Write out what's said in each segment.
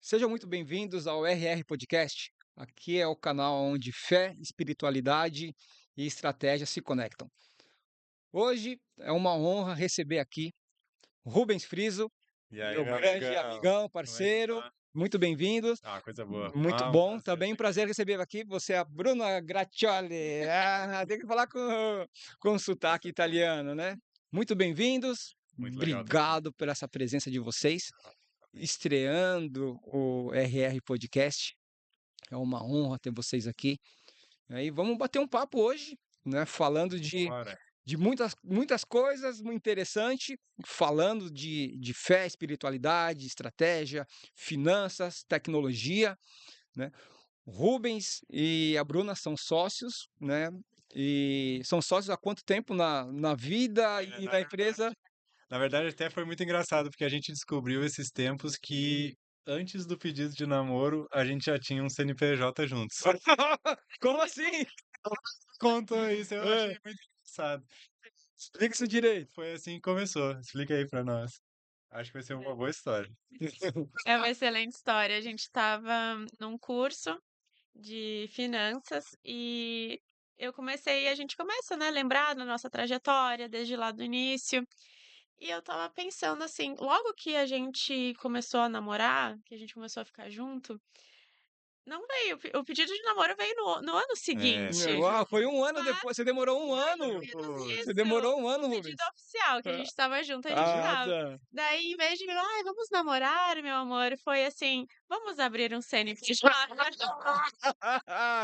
Sejam muito bem-vindos ao RR Podcast. Aqui é o canal onde fé, espiritualidade e estratégia se conectam. Hoje é uma honra receber aqui Rubens Friso, E aí, meu meu grande amigão, amigão, como é que parceiro. tá? Muito bem-vindos. Ah, coisa boa. Muito Ah, um bom, prazer também estar um aqui. prazer receber aqui. Você é a Bruna Graccioli. Tem que falar com sotaque italiano, né? Muito bem-vindos. Muito legal estar aqui. Obrigado por essa presença de vocês, Ah, amém. estreando o RR Podcast. É uma honra ter vocês aqui. Aí vamos bater um papo hoje, né? Falando Bora. de muitas coisas muito interessante, falando de fé, espiritualidade, estratégia, finanças, tecnologia, né? O Rubens e a Bruna são sócios, né? E são sócios há quanto tempo na vida É, e na na empresa? verdade, na verdade, até foi muito engraçado, porque a gente descobriu esses tempos que antes do pedido de namoro, a gente já tinha um CNPJ juntos. Como assim? Contou isso, eu achei É, muito engraçado. explica isso direito. Foi assim que começou. Explica aí pra nós. Acho que vai ser uma boa história. É uma excelente história. A gente estava num curso de finanças e a gente começa, né, lembrar da nossa trajetória desde lá do início. E eu estava pensando assim, logo que a gente começou a namorar, que a gente começou a ficar junto, não veio, o pedido de namoro veio no ano É, seguinte. Uau, foi um ano Mas depois. Você demorou um mais ou ano. menos Você isso. demorou um ano, O pedido Rubens. oficial, que a gente estava junto, a gente Ah, estava. tá. Daí, em vez de, ai, vamos namorar, meu amor, foi assim, vamos abrir um CNPJ.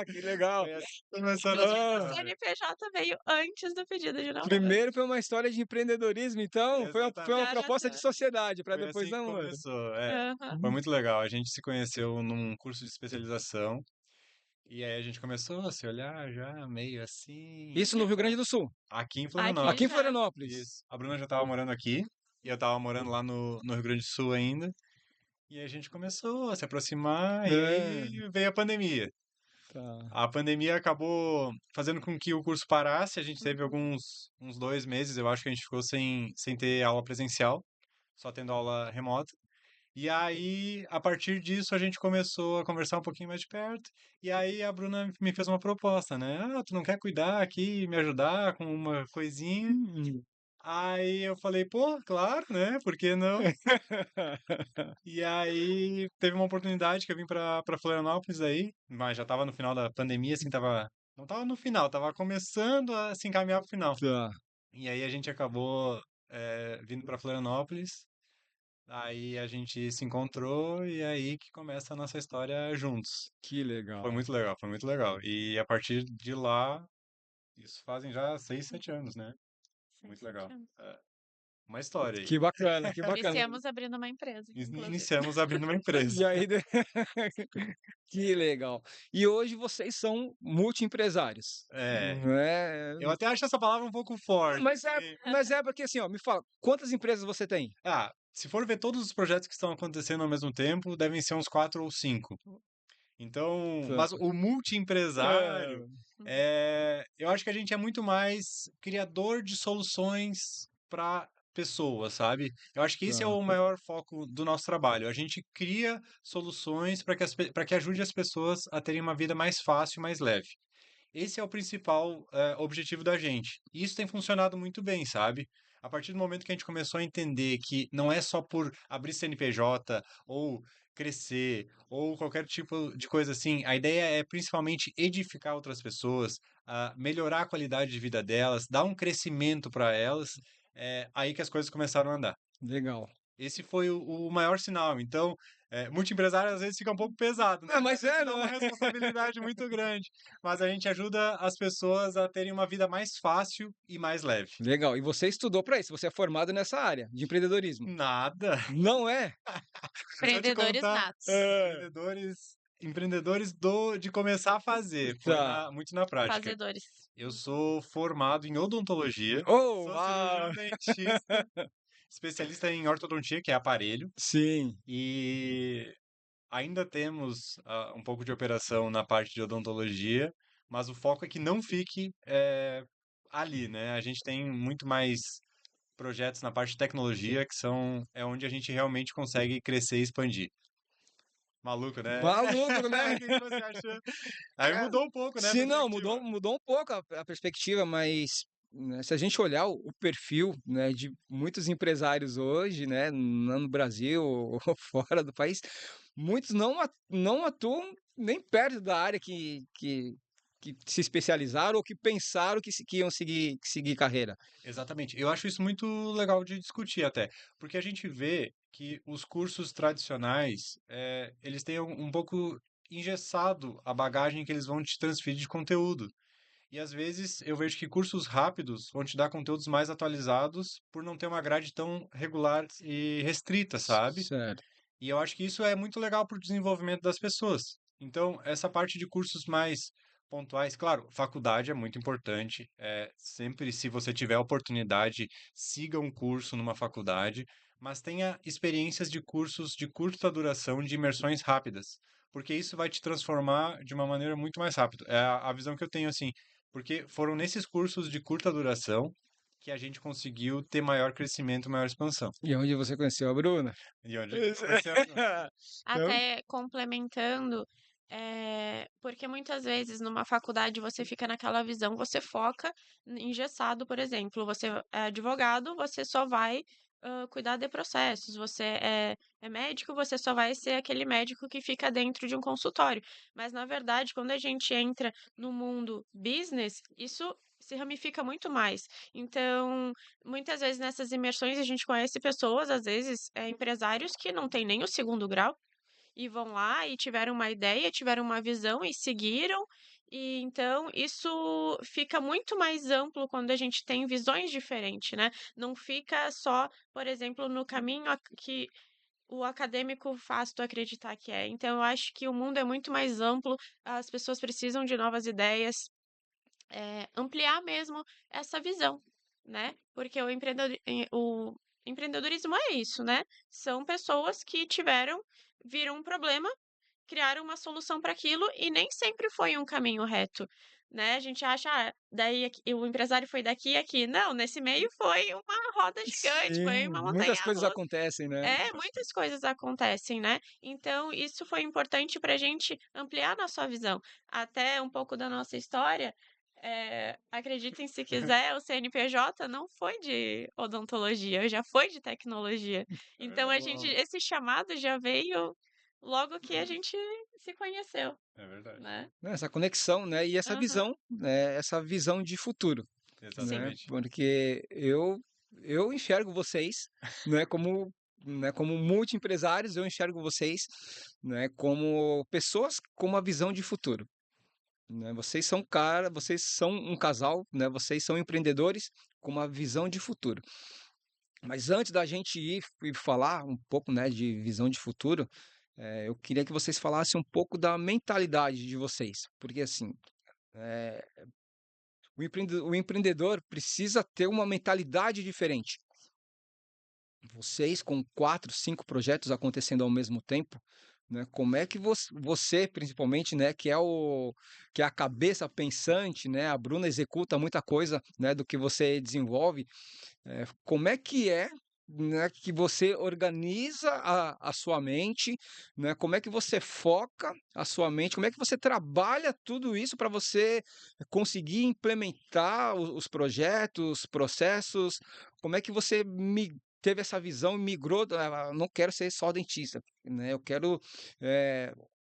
Que legal. foi assim que começou O a nossa pedido do Ah, história. CNPJ veio antes do pedido de namoro. primeiro foi uma história de empreendedorismo, então. Foi uma Exatamente. proposta de Garota. sociedade para Foi depois assim que namoro. começou, é. Aham. Foi muito legal. A gente se conheceu num curso de especialização e aí a gente começou a se olhar já meio assim e Isso no Rio Grande tal. do Sul, Aqui em Aqui aqui em Florianópolis. já. Florianópolis. Isso. A Bruna já estava morando aqui e eu estava morando lá no Rio Grande do Sul ainda. E a gente começou a se aproximar e É, aí veio a pandemia. tá. A pandemia acabou fazendo com que o curso parasse. A gente teve Uhum. alguns uns 2 meses, eu acho que a gente ficou sem ter aula presencial, só tendo aula remota. E aí, a partir disso, a gente começou a conversar um pouquinho mais de perto. E aí a Bruna me fez uma proposta, né? Ah, tu não quer cuidar aqui, me ajudar com uma coisinha? Hum. Aí eu falei, pô, claro, né? Por que não? E aí teve uma oportunidade que eu vim pra Florianópolis aí, mas já tava no final da pandemia, assim, tava. Não tava no final, tava começando a se encaminhar pro final. Tá, E aí a gente acabou vindo pra Florianópolis. Aí a gente se encontrou e é aí que começa a nossa história juntos. que Foi legal. muito legal, foi muito legal. E a partir de lá, isso fazem já 6, 7 anos, né? Seis, Muito sete legal. anos. É, uma história aí. Que bacana, que bacana. Iniciamos abrindo uma empresa, inclusive. Iniciamos abrindo uma empresa. E aí, que legal. E hoje vocês são multiempresários, É, né? eu até acho essa palavra um pouco Ah, forte. mas é porque assim, ó, me fala, quantas empresas você tem? Ah, se for ver todos os projetos que estão acontecendo ao mesmo tempo, devem ser uns 4 ou 5. Então, Tá. mas o multi-empresário, É, eu acho que a gente é muito mais criador de soluções para pessoas, sabe? Eu acho que esse é tá. o maior foco do nosso trabalho. A gente cria soluções para que ajude as pessoas a terem uma vida mais fácil e mais leve. Esse é o principal objetivo da gente. E isso tem funcionado muito bem, sabe? A partir do momento que a gente começou a entender que não é só por abrir CNPJ ou crescer ou qualquer tipo de coisa assim, a ideia é principalmente edificar outras pessoas, melhorar a qualidade de vida delas, dar um crescimento para elas, é aí que as coisas começaram a andar. Legal. Esse foi o maior sinal. Então, multi-empresário às vezes fica um pouco pesado, né? Ah, Às mas vezes é, dá não uma é? responsabilidade muito grande, mas a gente ajuda as pessoas a terem uma vida mais fácil e mais leve. Legal. E você estudou para isso, você é formado nessa área de empreendedorismo. Nada. Não é? Se eu te Empreendedores contar, natos. É, empreendedores de começar a fazer, foi tá. muito na prática. Fazedores. Eu sou formado em odontologia, Oh, sou ah, cirurgião dentista, especialista em ortodontia, que é aparelho, sim. e ainda temos um pouco de operação na parte de odontologia, mas o foco é que não fique ali, né? A gente tem muito mais projetos na parte de tecnologia, que é onde a gente realmente consegue crescer e expandir. Maluco, né? Maluco, né? O que que você achou? Aí É, mudou um pouco, né, a se não, mudou, perspectiva. mudou um pouco a perspectiva, mas né, se a gente olhar o perfil, né, de muitos empresários hoje, né, no Brasil ou fora do país, muitos não atuam nem perto da área que se especializaram ou que pensaram que iam seguir carreira. Exatamente. Eu acho isso muito legal de discutir até, porque a gente vê que os cursos tradicionais, eles têm um pouco engessado a bagagem que eles vão te transferir de conteúdo. E às vezes eu vejo que cursos rápidos vão te dar conteúdos mais atualizados por não ter uma grade tão regular e restrita, sabe? Certo. E eu acho que isso é muito legal para o desenvolvimento das pessoas. Então, essa parte de cursos mais pontuais, claro, faculdade é muito importante. Sempre, se você tiver a oportunidade, siga um curso numa faculdade, mas tenha experiências de cursos de curta duração, de imersões rápidas, porque isso vai te transformar de uma maneira muito mais rápida. É a visão que eu tenho assim, porque foram nesses cursos de curta duração que a gente conseguiu ter maior crescimento, maior expansão. E onde você conheceu a Bruna? E onde Isso. conhecemos. Então, Até complementando, porque muitas vezes numa faculdade você fica naquela visão, você foca engessado, por exemplo, você é advogado, você só vai cuidar de processos, você é médico, você só vai ser aquele médico que fica dentro de um consultório. Mas, na verdade, quando a gente entra no mundo business, isso se ramifica muito mais. Então, muitas vezes nessas imersões a gente conhece pessoas, às vezes, empresários que não têm nem o segundo grau e vão lá e tiveram uma ideia, tiveram uma visão e seguiram. E então isso fica muito mais amplo quando a gente tem visões diferentes, né? Não fica só, por exemplo, no caminho que o acadêmico faz tu acreditar que é. Então eu acho que o mundo é muito mais amplo, as pessoas precisam de novas ideias, ampliar mesmo essa visão, né? Porque o empreendedorismo é isso, né? São pessoas que viram um problema, criaram uma solução para aquilo e nem sempre foi um caminho reto, né? A gente acha, daí o empresário foi daqui e aqui. Não, nesse meio foi uma roda gigante, foi sim, uma muitas coisas montanha-russa. acontecem, né? Muitas coisas acontecem, né? Então, isso foi importante para a gente ampliar nossa visão. Até um pouco da nossa história, acreditem se quiser, o CNPJ não foi de odontologia, já foi de tecnologia. Então, Uau, esse chamado já veio logo que a gente se conheceu, é verdade. né? Né, essa conexão, né? E Aham, essa visão de futuro, sim. né? Exatamente. Porque eu enxergo vocês, né, como multi-empresários, eu enxergo vocês, né, como pessoas com uma visão de futuro, né? Vocês são um casal, né? Vocês são empreendedores com uma visão de futuro. Mas antes da gente ir e falar um pouco, né, de visão de futuro, eu queria que vocês falassem um pouco da mentalidade de vocês, porque assim, eh, o empreendedor precisa ter uma mentalidade diferente. Vocês com 4, 5 projetos acontecendo ao mesmo tempo, né, como é que você principalmente, né, que é a cabeça pensante, né, a Bruna executa muita coisa, né, do que você desenvolve. Como é, né, que você organiza a sua mente, né? Como é que você foca a sua mente? Como é que você trabalha tudo isso para você conseguir implementar os projetos, processos? Como é que você teve essa visão e migrou? Não quero ser só dentista, né? Eu quero eh,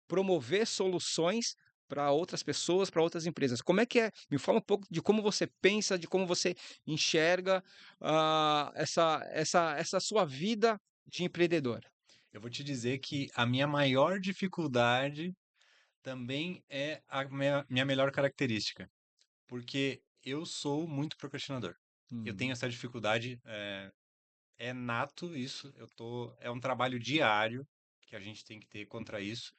promover soluções para outras pessoas, para outras empresas. Como é que é? Me fala um pouco de como você pensa, de como você enxerga essa sua vida de empreendedor. Eu vou te dizer que a minha maior dificuldade também é a minha melhor característica, porque eu sou muito procrastinador. Eu tenho Uhum. essa dificuldade, é nato isso, é um trabalho diário que a gente tem que ter contra isso.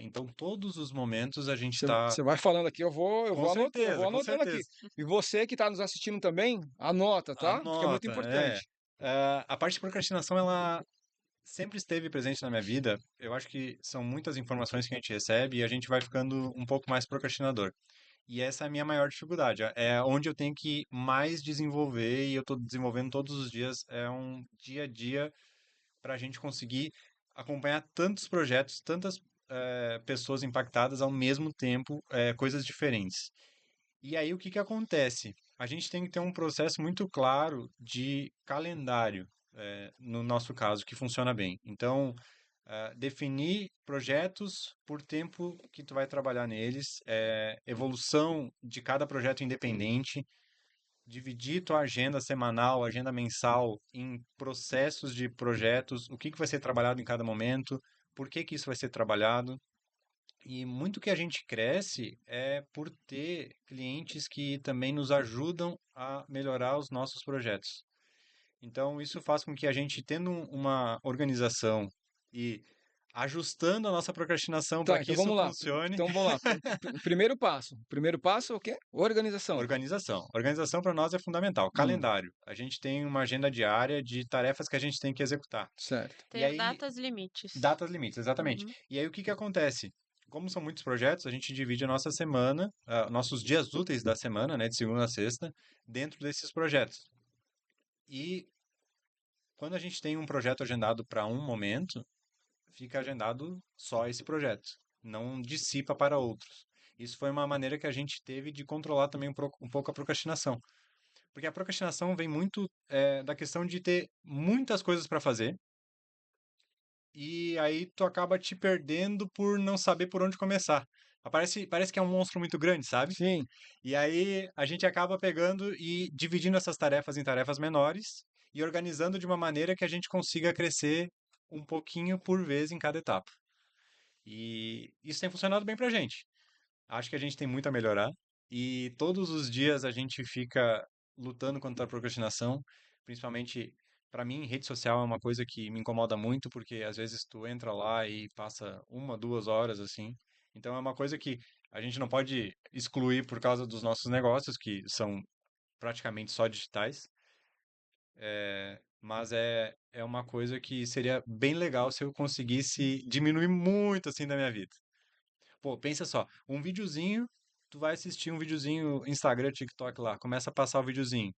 Então, todos os momentos a gente está. Você vai falando aqui, eu vou Com anotando aqui. certeza. E você que está nos assistindo também, anota, tá? Porque é muito Anota, é. importante. A parte de procrastinação, ela sempre esteve presente na minha vida. Eu acho que são muitas informações que a gente recebe e a gente vai ficando um pouco mais procrastinador. E essa é a minha maior dificuldade. É onde eu tenho que mais desenvolver e eu estou desenvolvendo todos os dias. É um dia a dia para a gente conseguir acompanhar tantos projetos, tantas pessoas impactadas ao mesmo tempo, coisas diferentes. E aí o que que acontece? A gente tem que ter um processo muito claro de calendário, no nosso caso, que funciona bem. Então, definir projetos por tempo que tu vai trabalhar neles, evolução de cada projeto independente, dividir tua agenda semanal, agenda mensal em processos de projetos, o que que vai ser trabalhado em cada momento, por que que isso vai ser trabalhado. E muito que a gente cresce é por ter clientes que também nos ajudam a melhorar os nossos projetos. Então, isso faz com que a gente, tendo uma organização e ajustando a nossa procrastinação para Tá, que então isso vamos lá. funcione, Então vamos lá. Primeiro passo. Primeiro passo é o quê? Organização. organização. Organização para nós é fundamental. Hum, Calendário. A gente tem uma agenda diária de tarefas que a gente tem que executar. certo. E Ter aí, datas limites. datas limites, exatamente. Uhum. E aí, o que que acontece? Como são muitos projetos, a gente divide a nossa semana, nossos dias úteis da semana, né, de segunda a sexta, dentro desses projetos. E quando a gente tem um projeto agendado para um momento, fica agendado só esse projeto, não dissipa para outros. Isso foi uma maneira que a gente teve de controlar também um pouco a procrastinação. Porque a procrastinação vem muito da questão de ter muitas coisas para fazer, e aí tu acaba te perdendo por não saber por onde começar. Parece que é um monstro muito grande, sabe? Sim, E aí a gente acaba pegando e dividindo essas tarefas em tarefas menores e organizando de uma maneira que a gente consiga crescer um pouquinho por vez em cada etapa. E isso tem funcionado bem pra gente. Acho que a gente tem muito a melhorar e todos os dias a gente fica lutando contra a procrastinação, principalmente para mim, rede social é uma coisa que me incomoda muito porque às vezes tu entra lá e passa 1, 2 horas assim. Então é uma coisa que a gente não pode excluir por causa dos nossos negócios que são praticamente só digitais, mas é uma coisa que seria bem legal se eu conseguisse diminuir muito assim da minha vida. Pô, pensa só, um videozinho, tu vai assistir um videozinho Instagram, TikTok lá, começa a passar o videozinho.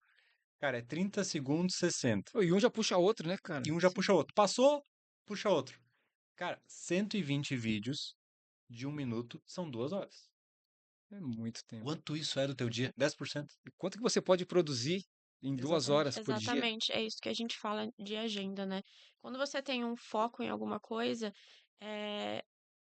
Cara, é 30 segundos, 60. e um já puxa outro, né, cara? E um já puxa outro. Passou, puxa outro. Cara, 120 vídeos de 1 minuto são 2 horas. É muito tempo. Quanto isso é do teu dia? 10%? E quanto que você pode produzir em duas Exatamente. horas por dia? Exatamente, é isso que a gente fala de agenda, né? Quando você tem um foco em alguma coisa, é,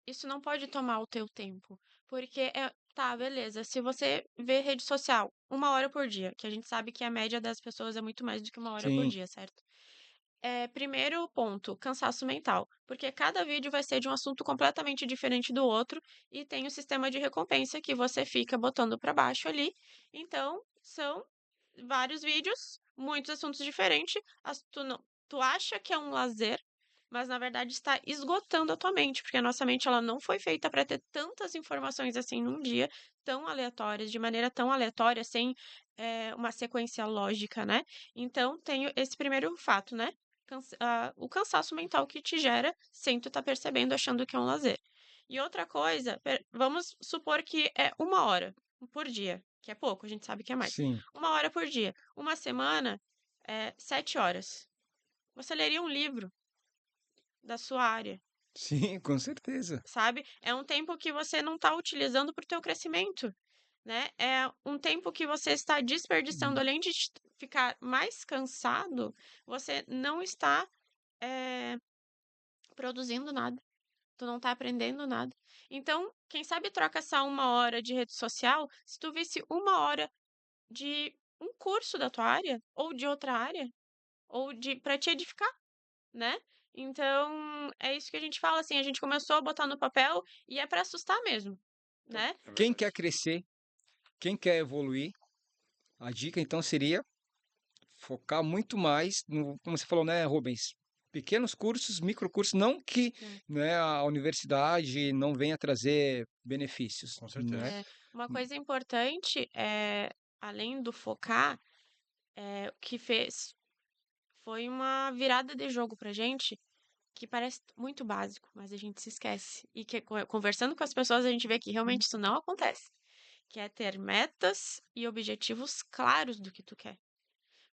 isso não pode tomar o teu tempo. Porque tá, beleza. Se você vê rede social 1 hora por dia, que a gente sabe que a média das pessoas é muito mais do que 1 hora por Sim, dia, certo? Primeiro ponto, cansaço mental. Porque cada vídeo vai ser de um assunto completamente diferente do outro e tem o sistema de recompensa que você fica botando para baixo ali. Então, são vários vídeos, muitos assuntos diferentes. Tu acha que é um lazer, mas na verdade está esgotando a tua mente, porque a nossa mente ela não foi feita para ter tantas informações assim num dia, tão aleatórias, de maneira tão aleatória, sem uma sequência lógica, né? Então, tem esse primeiro fato, né? O cansaço mental que te gera sem tu estar percebendo, achando que é um lazer. E outra coisa, vamos supor que é 1 hora por dia, que é pouco, a gente sabe que é mais. sim, 1 hora por dia. Uma semana é 7 horas. Você leria um livro da sua área, sim, com certeza. sabe? É um tempo que você não está utilizando para o teu crescimento, né? É um tempo que você está desperdiçando, além de ficar mais cansado, você não está eh, produzindo nada. Tu não tá aprendendo nada. Então, quem sabe troca essa 1 hora de rede social, se tu visse 1 hora de um curso da tua área, ou de outra área, ou de para te edificar, né? Então, é isso que a gente fala assim, a gente começou a botar no papel e é para assustar mesmo, né? É Quem quer verdade. crescer, quem quer evoluir, a dica então seria focar muito mais no, como você falou, né, Rubens? Pequenos cursos, microcursos, não que, É. né, a universidade não venha trazer benefícios, Com né? certeza. Uma coisa importante é, além do focar, o que fez foi uma virada de jogo pra gente, que parece muito básico, mas a gente se esquece. E que conversando com as pessoas a gente vê que realmente isso não acontece. Que é ter metas e objetivos claros do que tu quer.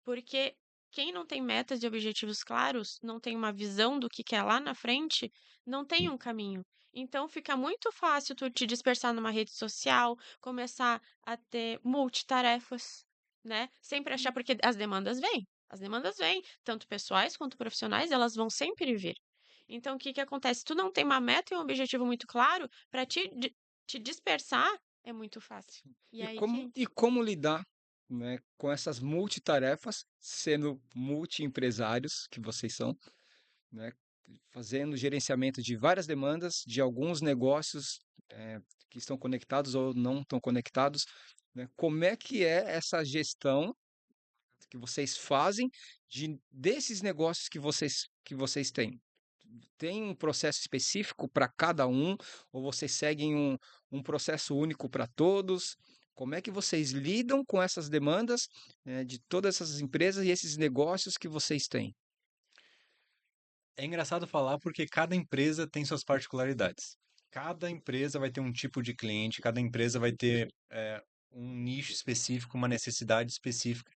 Porque quem não tem metas e objetivos claros, não tem uma visão do que quer lá na frente, não tem um caminho. Então fica muito fácil tu te dispersar numa rede social, começar a ter multitarefas, né? Sempre achar, porque as demandas vêm, tanto pessoais quanto profissionais, elas vão sempre vir. Então, o que que acontece? Tu não tem uma meta e um objetivo muito claro, para te dispersar é muito fácil. E E aí que como lidar, né, com essas multitarefas, sendo multiempresários que vocês são, né, fazendo gerenciamento de várias demandas, de alguns negócios que estão conectados ou não estão conectados, né? Como é que é essa gestão que vocês fazem desses negócios que vocês têm? Tem um processo específico para cada um, ou vocês seguem um processo único para todos? Como é que vocês lidam com essas demandas, de todas essas empresas e esses negócios que vocês têm? É engraçado falar porque cada empresa tem suas particularidades. Cada empresa vai ter um tipo de cliente, cada empresa vai ter um nicho específico, uma necessidade específica.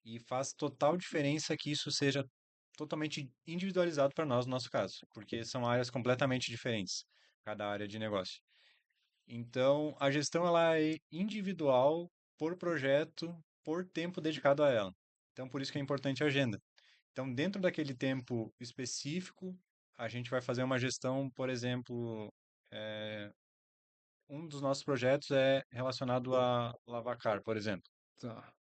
E faz total diferença que isso seja totalmente individualizado para nós, no nosso caso, porque são áreas completamente diferentes, cada área de negócio. Então, a gestão ela é individual por projeto, por tempo dedicado a ela. Então, por isso que é importante a agenda. Então, dentro daquele tempo específico, a gente vai fazer uma gestão, por exemplo, um dos nossos projetos é relacionado a Lavacar, por exemplo. Tá.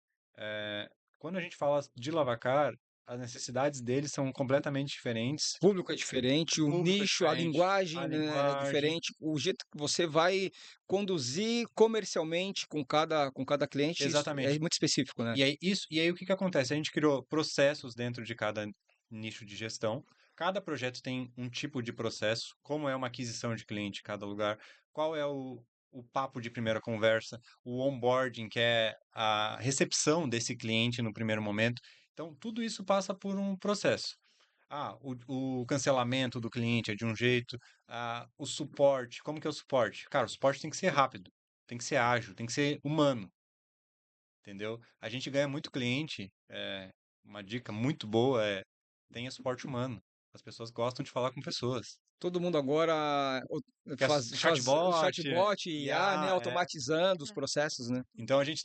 Quando a gente fala de Lavacar, as necessidades deles são completamente diferentes, O público é diferente, o o público é nicho, a diferente, a linguagem, né, é linguagem, diferente, o jeito que você vai conduzir comercialmente com cada cliente, isso é exatamente. muito específico, né? E aí o que que acontece? A gente criou processos dentro de cada nicho de gestão. Cada projeto tem um tipo de processo, como é uma aquisição de cliente em cada lugar, qual é o papo de primeira conversa, o onboarding, que é a recepção desse cliente no primeiro momento. Então, tudo isso passa por um processo. O cancelamento do cliente é de um jeito, o suporte, como que é o suporte? Cara, o suporte tem que ser rápido, tem que ser ágil, tem que ser humano. Entendeu? A gente ganha muito cliente. Uma dica muito boa é tenha suporte humano. As pessoas gostam de falar com pessoas. Todo mundo agora Que é faz chatbot, chatbot, IA, né, IA, automatizando os processos, né? Então a gente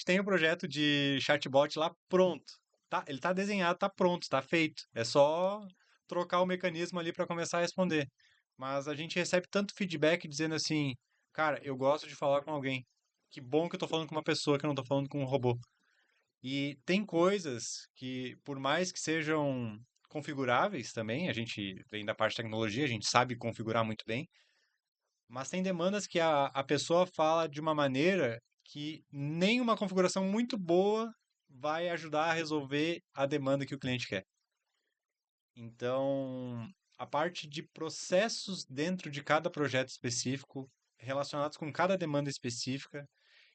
tem o projeto de chatbot lá pronto. Tá, ele tá desenhado, tá pronto, tá feito. É só trocar o mecanismo ali para começar a responder. Mas a gente recebe tanto feedback dizendo assim, cara, eu gosto de falar com alguém. Que bom que eu tô falando com uma pessoa, que eu não tô falando com um robô. E tem coisas que, por mais que sejam configuráveis também, a gente vem da parte de tecnologia, a gente sabe configurar muito bem, mas tem demandas que a pessoa fala de uma maneira que nem uma configuração muito boa vai ajudar a resolver a demanda que o cliente quer. Então, a parte de processos dentro de cada projeto específico, relacionados com cada demanda específica,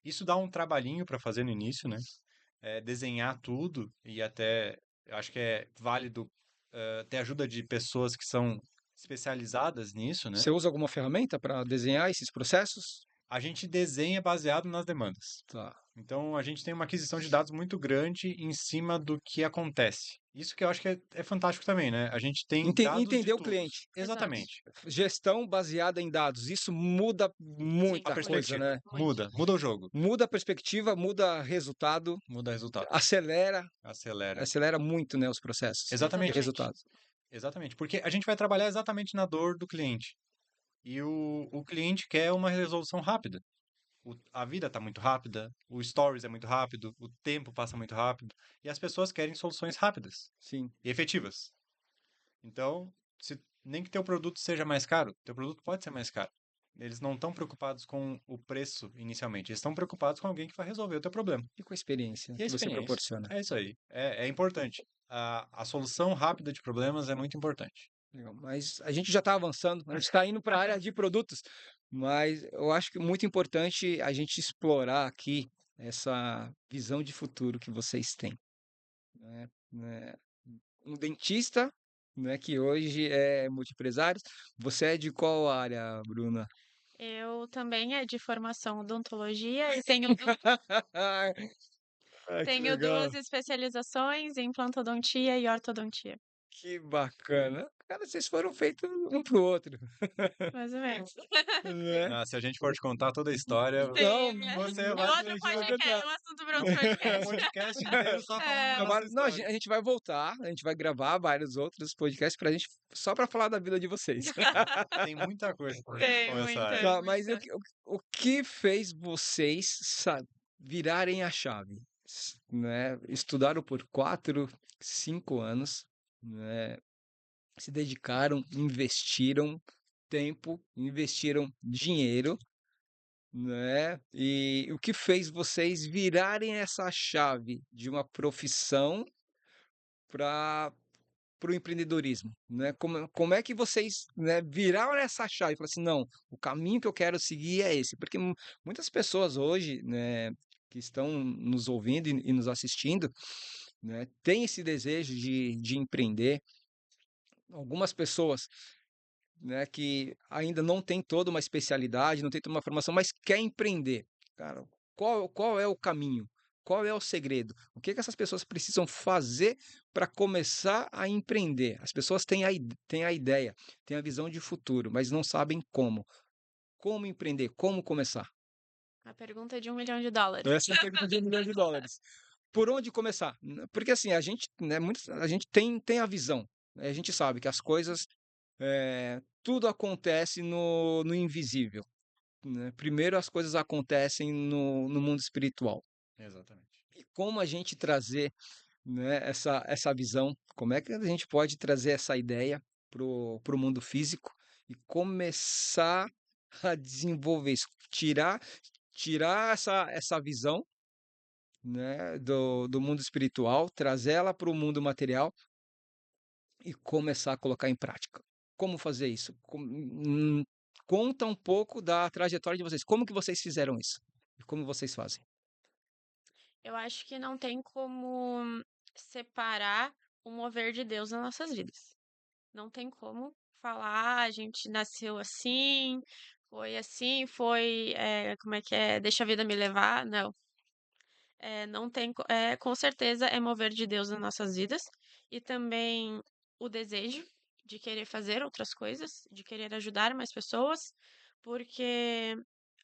isso dá um trabalhinho para fazer no início, né? Desenhar tudo e até eu acho que é válido ter ajuda de pessoas que são especializadas nisso, né? Você usa alguma ferramenta para desenhar esses processos? A gente desenha baseado nas demandas. Tá. Então a gente tem uma aquisição de dados muito grande em cima do que acontece. Isso que eu acho que é fantástico também, né? A gente tem dados de Entender o todos. cliente. exato. Exatamente. Gestão baseada em dados. Isso muda Sim, A muita coisa, perspectiva né? muito. muda o jogo, Muda a perspectiva, muda resultado, muda o resultado, acelera, acelera. acelera muito, né, os processos e Exatamente, Exatamente. resultados. exatamente. Porque a gente vai trabalhar exatamente na dor do cliente. E o cliente quer uma resolução rápida. A vida está muito rápida, o stories é muito rápido, o tempo passa muito rápido, e as pessoas querem soluções rápidas Sim. e efetivas. Então, nem que teu produto seja mais caro, teu produto pode ser mais caro. Eles não estão preocupados com o preço inicialmente, eles estão preocupados com alguém que vai resolver o teu problema. E com a experiência E a que você experiência. proporciona. É isso aí. É importante. A solução rápida de problemas é muito importante. Legal. Mas a gente já está avançando, a gente está indo para a área de produtos, mas eu acho que é muito importante a gente explorar aqui essa visão de futuro que vocês têm, né? Um dentista, né, que hoje é multiempresário. Você é de qual área, Bruna? Eu também é de formação odontologia e tenho Ah, que Tenho legal. 2 especializações em implantodontia e ortodontia. Que bacana. Cara, vocês foram feitos um para o outro, Mais ou menos. né. Ah, se a gente for te contar toda a história, Não, Sim, né. você É vai a outro gente vai podcast, tentar. é um assunto para outro um podcast. podcast inteiro só falando É. da nossa Agora não, história. a gente vai voltar, a gente vai gravar vários outros podcasts pra gente só para falar da vida de vocês. Tem muita coisa pra Tem começar. muita, Tá, mas muita. o que fez vocês virarem a chave? Né? Estudaram por 4, 5 anos, né? Se dedicaram, investiram tempo, investiram dinheiro, né? E o que fez vocês virarem essa chave de uma profissão para o empreendedorismo, né? Como é que vocês, né, viraram essa chave e falaram assim, não, o caminho que eu quero seguir é esse? Porque muitas pessoas hoje, né, que estão nos ouvindo e nos assistindo, né, têm esse desejo de empreender. Algumas pessoas, né, que ainda não tem toda uma especialidade, não tem toda uma formação, mas quer empreender. Cara, qual é o caminho? Qual é o segredo? O que que essas pessoas precisam fazer para começar a empreender? As pessoas têm a ideia, têm a visão de futuro, mas não sabem como. Como empreender? Como começar? A pergunta é de $1.000.000. Essa é a pergunta de $1 milhão. Por onde começar? Porque assim, a gente, né, a gente tem a visão, né? A gente sabe que as coisas, tudo acontece no invisível, né? Primeiro as coisas acontecem no mundo espiritual. Exatamente. E como a gente trazer, né, essa visão, como é que a gente pode trazer essa ideia pro mundo físico e começar a desenvolver isso, tirar essa visão, né, do mundo espiritual, trazer ela para o mundo material e começar a colocar em prática. Como fazer isso? Conta um pouco da trajetória de vocês. Como que vocês fizeram isso? E como vocês fazem? Eu acho que não tem como separar o mover de Deus nas nossas vidas. Não tem como falar: "Ah, a gente nasceu assim, foi, como é que é? Deixa a vida me levar", não. Não tem com certeza é mover de Deus nas nossas vidas, e também o desejo de querer fazer outras coisas, de querer ajudar mais pessoas, porque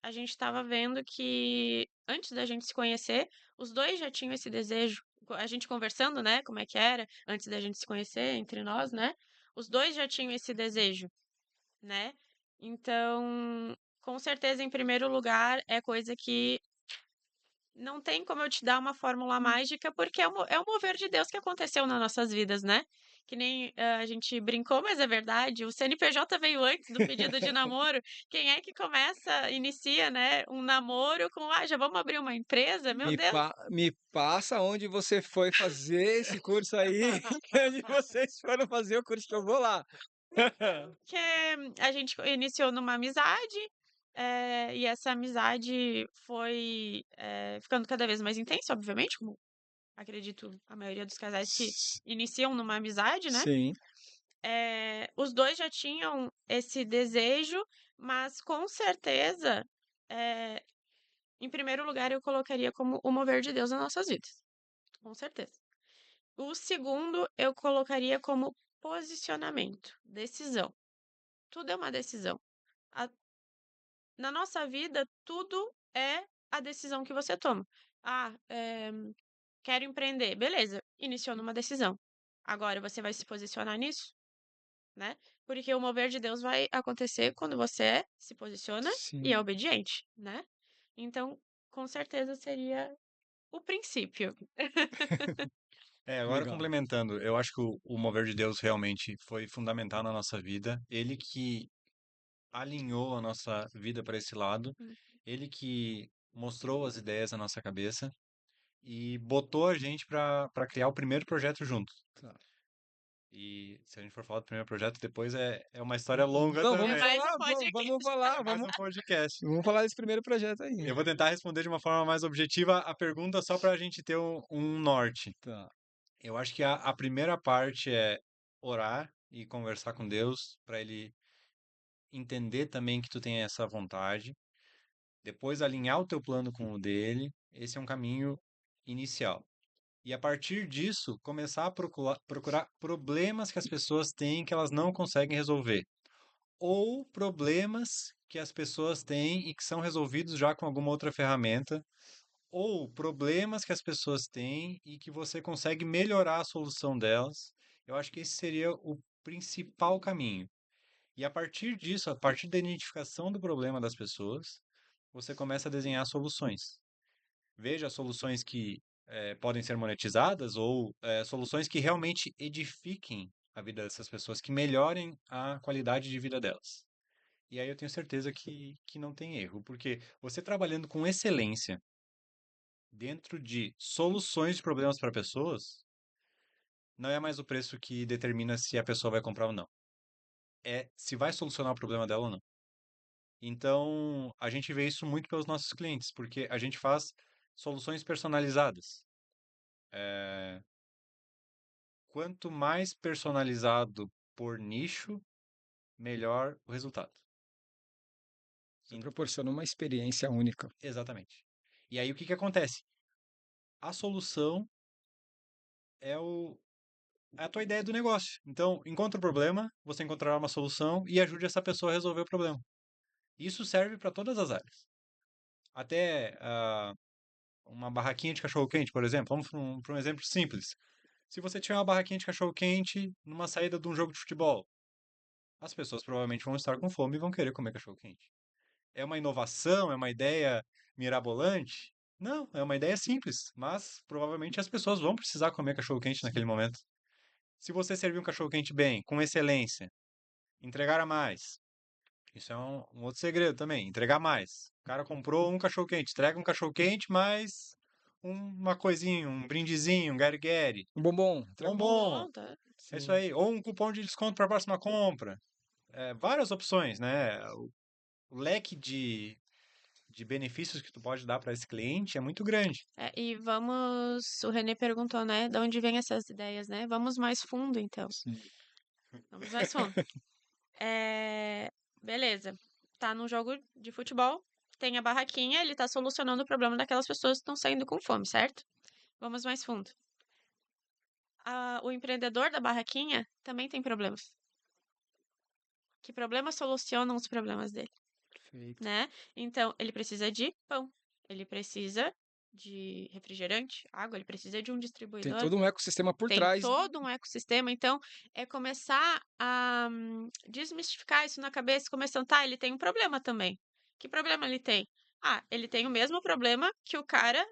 a gente estava vendo que antes da gente se conhecer, os 2 já tinham esse desejo. A gente conversando, né, como é que era antes da gente se conhecer entre nós, né, os 2 já tinham esse desejo, né. Então, com certeza, em primeiro lugar, é coisa que não tem como eu te dar uma fórmula mágica, porque é o mover de Deus que aconteceu nas nossas vidas, né. Que nem, a gente brincou, mas é verdade, o CNPJ veio antes do pedido de namoro. Quem é que inicia, né, um namoro com: "Ah, já vamos abrir uma empresa?" Meu Deus, Me passa onde você foi fazer esse curso aí, onde vocês foram fazer o curso que eu vou lá. que a gente iniciou numa amizade, e essa amizade foi, ficando cada vez mais intensa, obviamente, como acredito a maioria dos casais que S- iniciam numa amizade, né. Sim, Os 2 já tinham esse desejo, mas com certeza, eh, em primeiro lugar, eu colocaria como o mover de Deus nas nossas vidas, com certeza. O segundo, eu colocaria como posicionamento, decisão. Tudo é uma decisão. A Na nossa vida, tudo é a decisão que você toma. "Ah, quero empreender", beleza, iniciou numa decisão. Agora você vai se posicionar nisso? Né, porque o mover de Deus vai acontecer quando você se posiciona e sim. é obediente, né. Então, com certeza seria o princípio. Agora Legal. complementando, eu acho que o mover de Deus realmente foi fundamental na nossa vida. Ele que alinhou a nossa vida para esse lado, Hum. ele que mostrou as ideias na nossa cabeça e botou a gente para criar o primeiro projeto juntos. Tá. E se a gente for falar do primeiro projeto, depois é uma história longa Não, É vamos também. mais um falar, vamos podcast. falar, É mais um podcast. vamos falar desse primeiro projeto aí. Eu vou tentar responder de uma forma mais objetiva a pergunta só para a gente ter um norte. Tá. Eu acho que a primeira parte é orar e conversar com Deus para ele entender também que tu tem essa vontade. Depois alinhar o teu plano com o dele. Esse é um caminho inicial. E a partir disso, começar a procurar problemas que as pessoas têm que elas não conseguem resolver. Ou problemas que as pessoas têm e que são resolvidos já com alguma outra ferramenta. Ou problemas que as pessoas têm e que você consegue melhorar a solução delas. Eu acho que esse seria o principal caminho. E a partir disso, a partir da identificação do problema das pessoas, você começa a desenhar soluções. Veja soluções que podem ser monetizadas ou soluções que realmente edifiquem a vida dessas pessoas, que melhorem a qualidade de vida delas. E aí eu tenho certeza que não tem erro, porque você trabalhando com excelência dentro de soluções de problemas para pessoas, não é mais o preço que determina se a pessoa vai comprar ou não. É se vai solucionar o problema dela ou não. Então, a gente vê isso muito pelos nossos clientes, porque a gente faz soluções personalizadas. Quanto mais personalizado por nicho, melhor o resultado. Você proporciona uma experiência única. Exatamente. E aí o que acontece? A solução é é a tua ideia do negócio. Então, encontra o problema, você encontrará uma solução e ajude essa pessoa a resolver o problema. Isso serve para todas as áreas. Até uma barraquinha de cachorro-quente, por exemplo. Vamos para um exemplo simples. Se você tiver uma barraquinha de cachorro-quente numa saída de um jogo de futebol, as pessoas provavelmente vão estar com fome e vão querer comer cachorro-quente. É uma inovação? É uma ideia mirabolante? Não, é uma ideia simples, mas provavelmente as pessoas vão precisar comer cachorro-quente naquele momento. Se você servir um cachorro-quente bem, com excelência, entregar a mais. Isso é um outro segredo também, entregar mais. O cara comprou um cachorro-quente, entrega um cachorro-quente mais uma coisinha, um brindezinho, um guerre-guerre, Um bombom. Entrega um bombom. bombom. Bom, tá? É isso Sim. aí. Ou um cupom de desconto para a próxima compra. Várias opções, né? O leque de benefícios que tu pode dar para esse cliente é muito grande. E vamos. O René perguntou, né? De onde vêm essas ideias, né? Vamos mais fundo, então. Sim. Vamos mais fundo. Beleza. Tá num jogo de futebol, tem a barraquinha, ele tá solucionando o problema daquelas pessoas que estão saindo com fome, certo? Vamos mais fundo. O empreendedor da barraquinha também tem problemas. Que problemas solucionam os problemas dele, Perfeito. né? Então, ele precisa de pão, ele precisa de refrigerante, água, ele precisa de um Tem distribuidor. todo um ecossistema por Tem trás. todo um ecossistema, então é começar a desmistificar isso na cabeça, começando, tá, ele tem um problema também. Que problema ele tem? Ah, ele tem o mesmo problema que o cara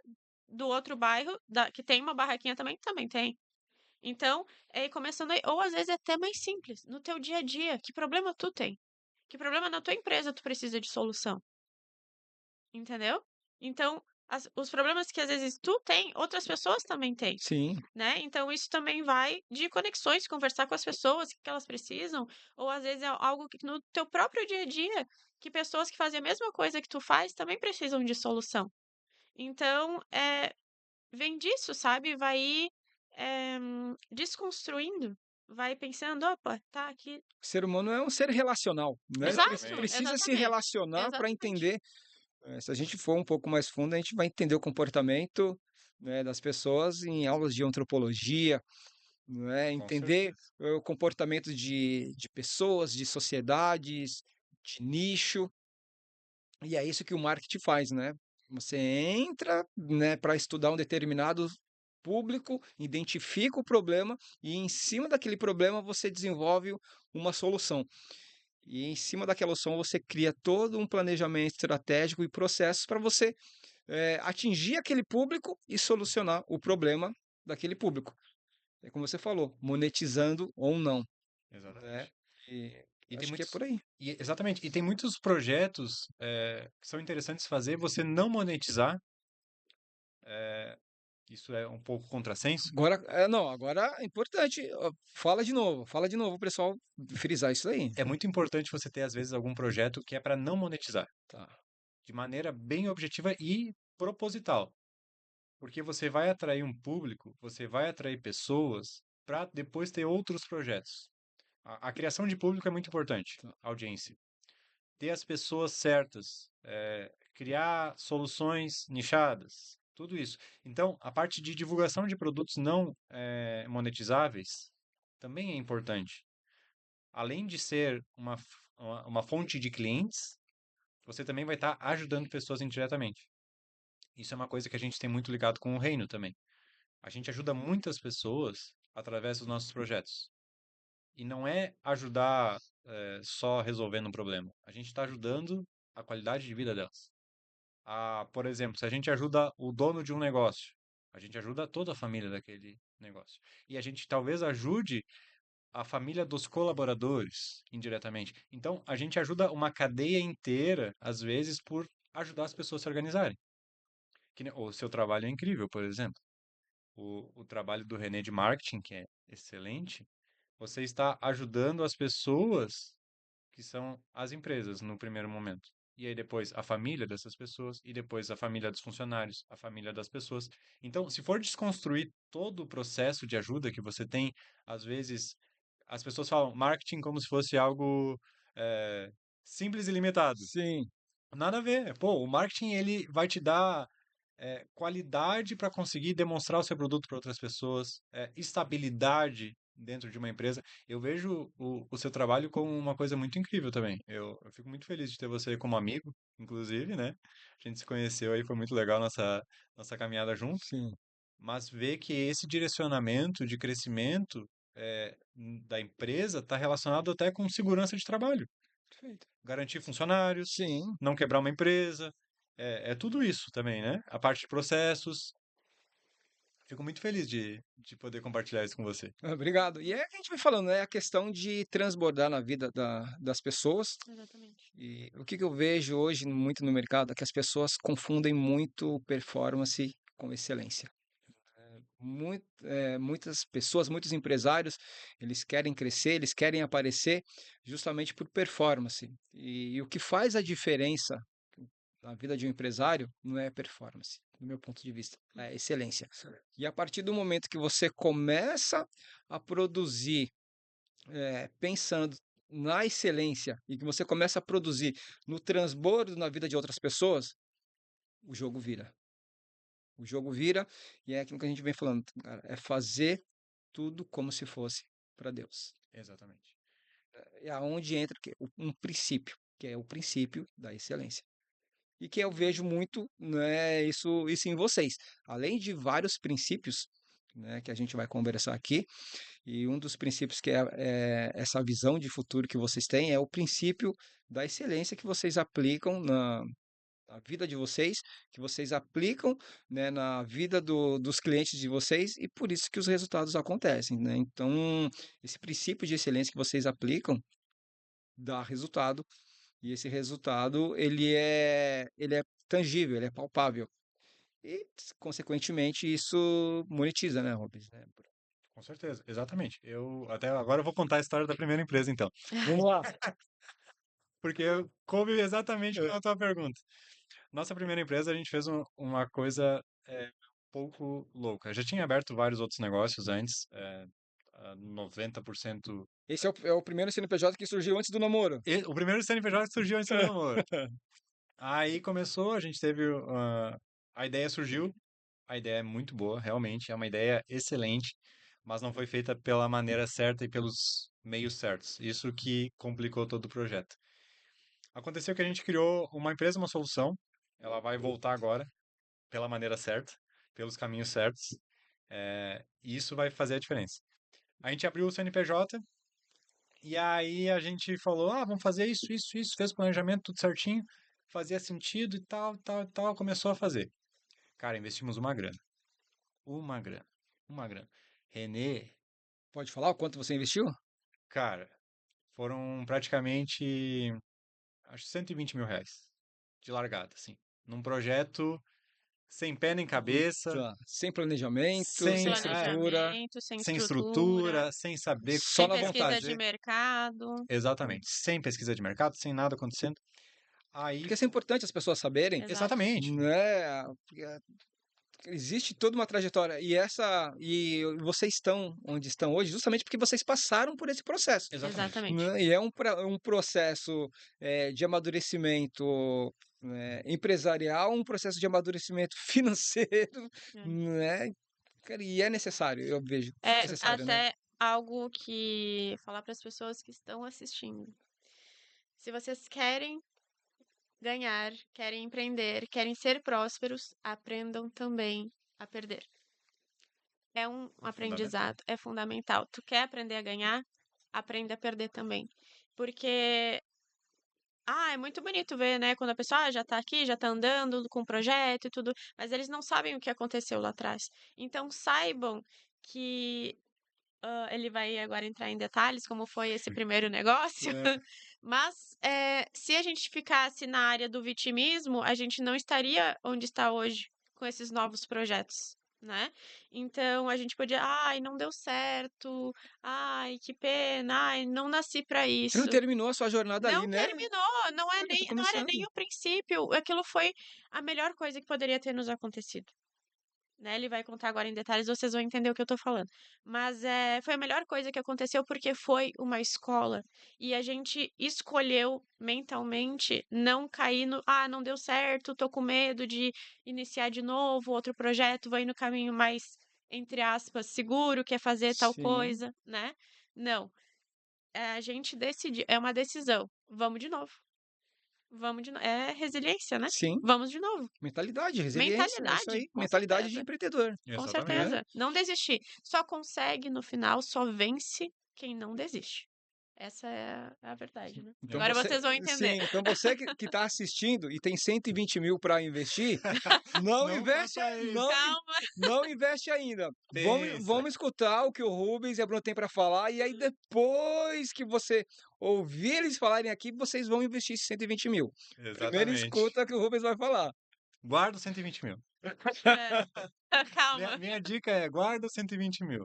do outro bairro, que tem uma barraquinha também tem. Então, é ir começando aí, ou às vezes é até mais simples, no teu dia a dia, que problema tu tem? Que problema na tua empresa tu precisa de solução? Entendeu? Então, os problemas que às vezes tu tem, outras pessoas também têm, Sim. né? Então, isso também vai de conexões, conversar com as pessoas, o que elas precisam, ou às vezes é algo que no teu próprio dia a dia, que pessoas que fazem a mesma coisa que tu faz também precisam de solução. Então, vem disso, sabe? Vai ir desconstruindo, vai pensando, opa, tá aqui. O ser humano é um ser relacional, né? Exato, Exatamente. Precisa se exatamente, relacionar para exatamente. entender. Se a gente for um pouco mais fundo, a gente vai entender o comportamento, né, das pessoas em aulas de antropologia, não é? Com Entender certeza. o comportamento de pessoas, de sociedades, de nicho. E é isso que o marketing faz, né? Você entra, né, para estudar um determinado público, identifica o problema e em cima daquele problema você desenvolve uma solução. E em cima daquela solução você cria todo um planejamento estratégico e processos para você atingir aquele público e solucionar o problema daquele público. É como você falou, monetizando ou não, né? Exatamente. E E tem acho que é muitos. por aí. Exatamente. E tem muitos projetos que são interessantes fazer, você não monetizar. Isso é um pouco contrassenso. Agora, não, agora é importante. Ó, fala de novo, pessoal, frisar isso aí. É muito importante você ter, às vezes, algum projeto que é para não monetizar, Tá. de maneira bem objetiva e proposital. Porque você vai atrair um público, você vai atrair pessoas para depois ter outros projetos. A criação de público é muito importante, Tá. audiência. Ter as pessoas certas, criar soluções nichadas, Tudo isso. Então, a parte de divulgação de produtos não monetizáveis também é importante. Além de ser uma fonte de clientes, você também vai estar ajudando pessoas indiretamente. Isso é uma coisa que a gente tem muito ligado com o reino também. A gente ajuda muitas pessoas através dos nossos projetos. E não é ajudar só resolvendo um problema. A gente está ajudando a qualidade de vida delas. Por exemplo, se a gente ajuda o dono de um negócio, a gente ajuda toda a família daquele negócio. E a gente talvez ajude a família dos colaboradores indiretamente. Então, a gente ajuda uma cadeia inteira, às vezes, por ajudar as pessoas a se organizarem. O seu trabalho é incrível, por exemplo. O trabalho do René de marketing, que é excelente, você está ajudando as pessoas que são as empresas no primeiro momento. E aí depois a família dessas pessoas, e depois a família dos funcionários, a família das pessoas. Então, se for desconstruir todo o processo de ajuda que você tem, às vezes as pessoas falam marketing como se fosse algo eh, simples e limitado. Sim, Nada a ver. Pô, o marketing ele vai te dar qualidade para conseguir demonstrar o seu produto para outras pessoas, estabilidade dentro de uma empresa. Eu vejo o seu trabalho como uma coisa muito incrível também. Eu fico muito feliz de ter você como amigo, inclusive, né? A gente se conheceu aí, foi muito legal nossa caminhada junto. sim. Mas ver que esse direcionamento de crescimento da empresa está relacionado até com segurança de trabalho. Perfeito. Garantir funcionários, Sim, não quebrar uma empresa, é tudo isso também, né? A parte de processos. Fico muito feliz de poder compartilhar isso com você. obrigado. E é que a gente vai falando, né? A questão de transbordar na vida das pessoas. Exatamente. E o que eu vejo hoje muito no mercado é que as pessoas confundem muito performance com excelência. Muitas pessoas, muitos empresários, eles querem crescer, eles querem aparecer justamente por performance. E o que faz a diferença na vida de um empresário não é performance, do meu ponto de vista, é excelência. E a partir do momento que você começa a produzir pensando na excelência e que você começa a produzir no transbordo na vida de outras pessoas, o jogo vira. O jogo vira e é aquilo que a gente vem falando, cara, é fazer tudo como se fosse para Deus. Exatamente. É aonde entra um princípio, que é o princípio da excelência. E que eu vejo muito, né, isso em vocês. Além de vários princípios, né, que a gente vai conversar aqui, e um dos princípios que é essa visão de futuro que vocês têm é o princípio da excelência que vocês aplicam na vida de vocês, que vocês aplicam, né, na vida dos clientes de vocês, e por isso que os resultados acontecem, né? Então, esse princípio de excelência que vocês aplicam dá resultado, e esse resultado ele é tangível, ele é palpável. E, consequentemente, isso monetiza, né, Rubens? Né? Com certeza, exatamente. Até agora eu vou contar a história da primeira empresa, então. Vamos lá. Porque coube exatamente com a tua pergunta. Nossa primeira empresa, a gente fez uma coisa um pouco louca. Já tinha aberto vários outros negócios antes, 90%. Esse é o primeiro CNPJ que surgiu antes do namoro. O primeiro CNPJ surgiu antes do namoro. Aí começou, a gente teve. A ideia surgiu. A ideia é muito boa, realmente. É uma ideia excelente, mas não foi feita pela maneira certa e pelos meios certos. Isso que complicou todo o projeto. Aconteceu que a gente criou uma empresa, uma solução. Ela vai voltar agora, pela maneira certa, pelos caminhos certos. E isso vai fazer a diferença. A gente abriu o CNPJ e aí a gente falou: vamos fazer isso, isso, isso. Fez o planejamento, tudo certinho. Fazia sentido e tal, tal, tal. Começou a fazer. Cara, investimos uma grana. Uma grana. Uma grana. Renê, Pode falar o quanto você investiu? cara, foram praticamente, acho, 120 mil reais de largada, assim. Num projeto sem pé nem cabeça, Tá. Sem planejamento, sem, sem estrutura, Sem sem estrutura, estrutura, sem saber. só sem na pesquisa vontade, de né? mercado. Exatamente. Sem pesquisa de mercado, sem nada acontecendo. Aí, Porque isso é importante as pessoas saberem, Exato. exatamente. né? Porque existe toda uma trajetória e vocês estão onde estão hoje justamente porque vocês passaram por esse processo, Exatamente. Exatamente. né? E é um processo de amadurecimento empresarial, um processo de amadurecimento financeiro, É. né? Cara, e é necessário, eu vejo, É necessário, né? até algo que falar para as pessoas que estão assistindo. Se vocês querem ganhar, querem empreender, querem ser prósperos, aprendam também a perder. É um Fundamental. aprendizado, é fundamental. Tu quer aprender a ganhar? Aprenda a perder também. Porque, é muito bonito ver, né, quando a pessoa já tá aqui, já tá andando com o projeto e tudo, mas eles não sabem o que aconteceu lá atrás. Então, saibam que ele vai agora entrar em detalhes como foi esse primeiro negócio, É. mas se a gente ficasse na área do vitimismo, a gente não estaria onde está hoje com esses novos projetos, né? Então a gente podia, ai, não deu certo, ai, que pena, ai, não nasci para Você não isso. terminou a sua jornada ali, Não né? terminou, não é Tá nem, não era nem começando. o princípio, aquilo foi a melhor coisa que poderia ter nos acontecido. Né, ele vai contar agora em detalhes, vocês vão entender o que eu tô falando. Mas, foi a melhor coisa que aconteceu, porque foi uma escola, e a gente escolheu mentalmente não cair no: "Ah, não deu certo, tô com medo de iniciar de novo outro projeto, vou ir no caminho mais, entre aspas, seguro, que é fazer tal Sim, coisa", né. Não, a gente decidiu, é uma decisão, vamos de novo, vamos de novo, é resiliência, né, sim. vamos de novo. Mentalidade, resiliência, é isso Mentalidade, aí. com Mentalidade de certeza. empreendedor, Com Exatamente. né? certeza. Não desistir. Só consegue no final, só vence quem não desiste. Essa é a verdade, né. Então Agora você, vocês vão entender. sim, então você que tá assistindo e tem 120 mil para investir, não Não investe, faça isso. Calma. não investe ainda. Vamos, Pensa. vamos escutar o que o Rubens e a Bruna tem para falar e aí depois que você ouvir eles falarem aqui, vocês vão investir esses 120 mil. Primeiro Exatamente. escuta o que o Rubens vai falar. Guarda os 120 mil. É. Minha, Calma. minha dica é guarda os 120 mil.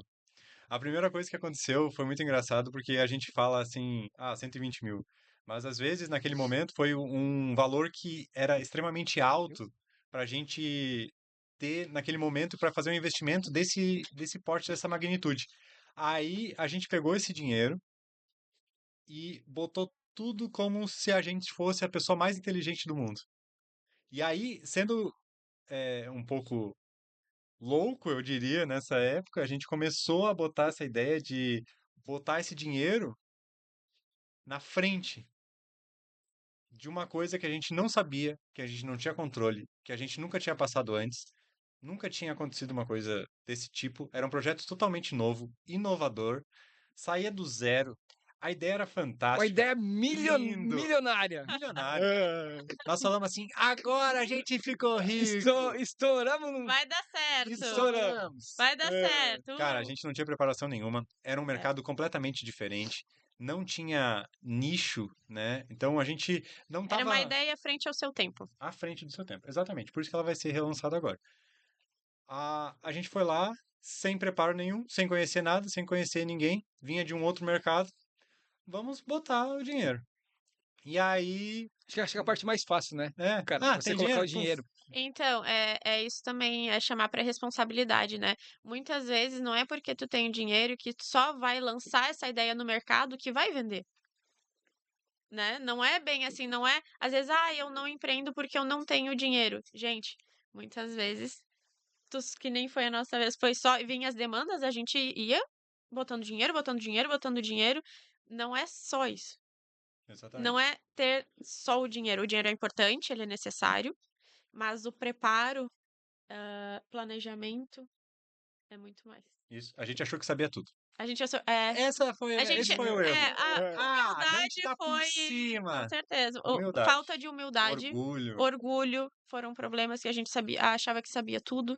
A primeira coisa que aconteceu foi muito engraçado, porque a gente fala assim, 120 mil. Mas às vezes, naquele momento, foi um valor que era extremamente alto para a gente ter naquele momento para fazer um investimento desse porte, dessa magnitude. Aí a gente pegou esse dinheiro e botou tudo como se a gente fosse a pessoa mais inteligente do mundo. E aí, sendo um pouco louco, eu diria, nessa época, a gente começou a botar essa ideia de botar esse dinheiro na frente de uma coisa que a gente não sabia, que a gente não tinha controle, que a gente nunca tinha passado antes, nunca tinha acontecido uma coisa desse tipo. Era um projeto totalmente novo, inovador, saía do zero. A ideia era Uma fantástica, ideia lindo, milionária. milionário. É. Nós falamos assim: agora a gente ficou rico. Estouramos no. Vai dar certo. Estouramos. Vai dar certo. Cara, a gente não tinha preparação nenhuma. Era um É. mercado completamente diferente. Não tinha nicho, né? Então a gente não Era uma estava ideia frente ao seu tempo. à frente do seu tempo. Exatamente. Por isso que ela vai ser relançada agora. A gente foi lá sem preparo nenhum, sem conhecer nada, sem conhecer ninguém. Vinha de um outro mercado. Vamos botar o dinheiro. E aí. Acho que é a parte mais fácil, né? É. Cara, você Tem colocar dinheiro? o Puf. dinheiro. Então, é isso também, é chamar para responsabilidade, né. Muitas vezes não é porque tu tem o dinheiro que tu só vai lançar essa ideia no mercado que vai vender, né. Não é bem assim, não é às vezes: "Ah, eu não empreendo porque eu não tenho dinheiro". Gente, muitas vezes que nem foi a nossa vez, foi só vinha as demandas, a gente ia botando dinheiro, botando dinheiro, botando dinheiro. Não é só isso. Não Exatamente. é ter só o dinheiro. O dinheiro é importante, ele é necessário, mas o preparo, planejamento é muito mais. Isso. A gente achou que sabia tudo. A gente a gente Esse foi o erro. a A gente humildade tá por foi com cima. certeza. Humildade. Falta de humildade, Orgulho. orgulho, foram problemas que a gente achava que sabia tudo,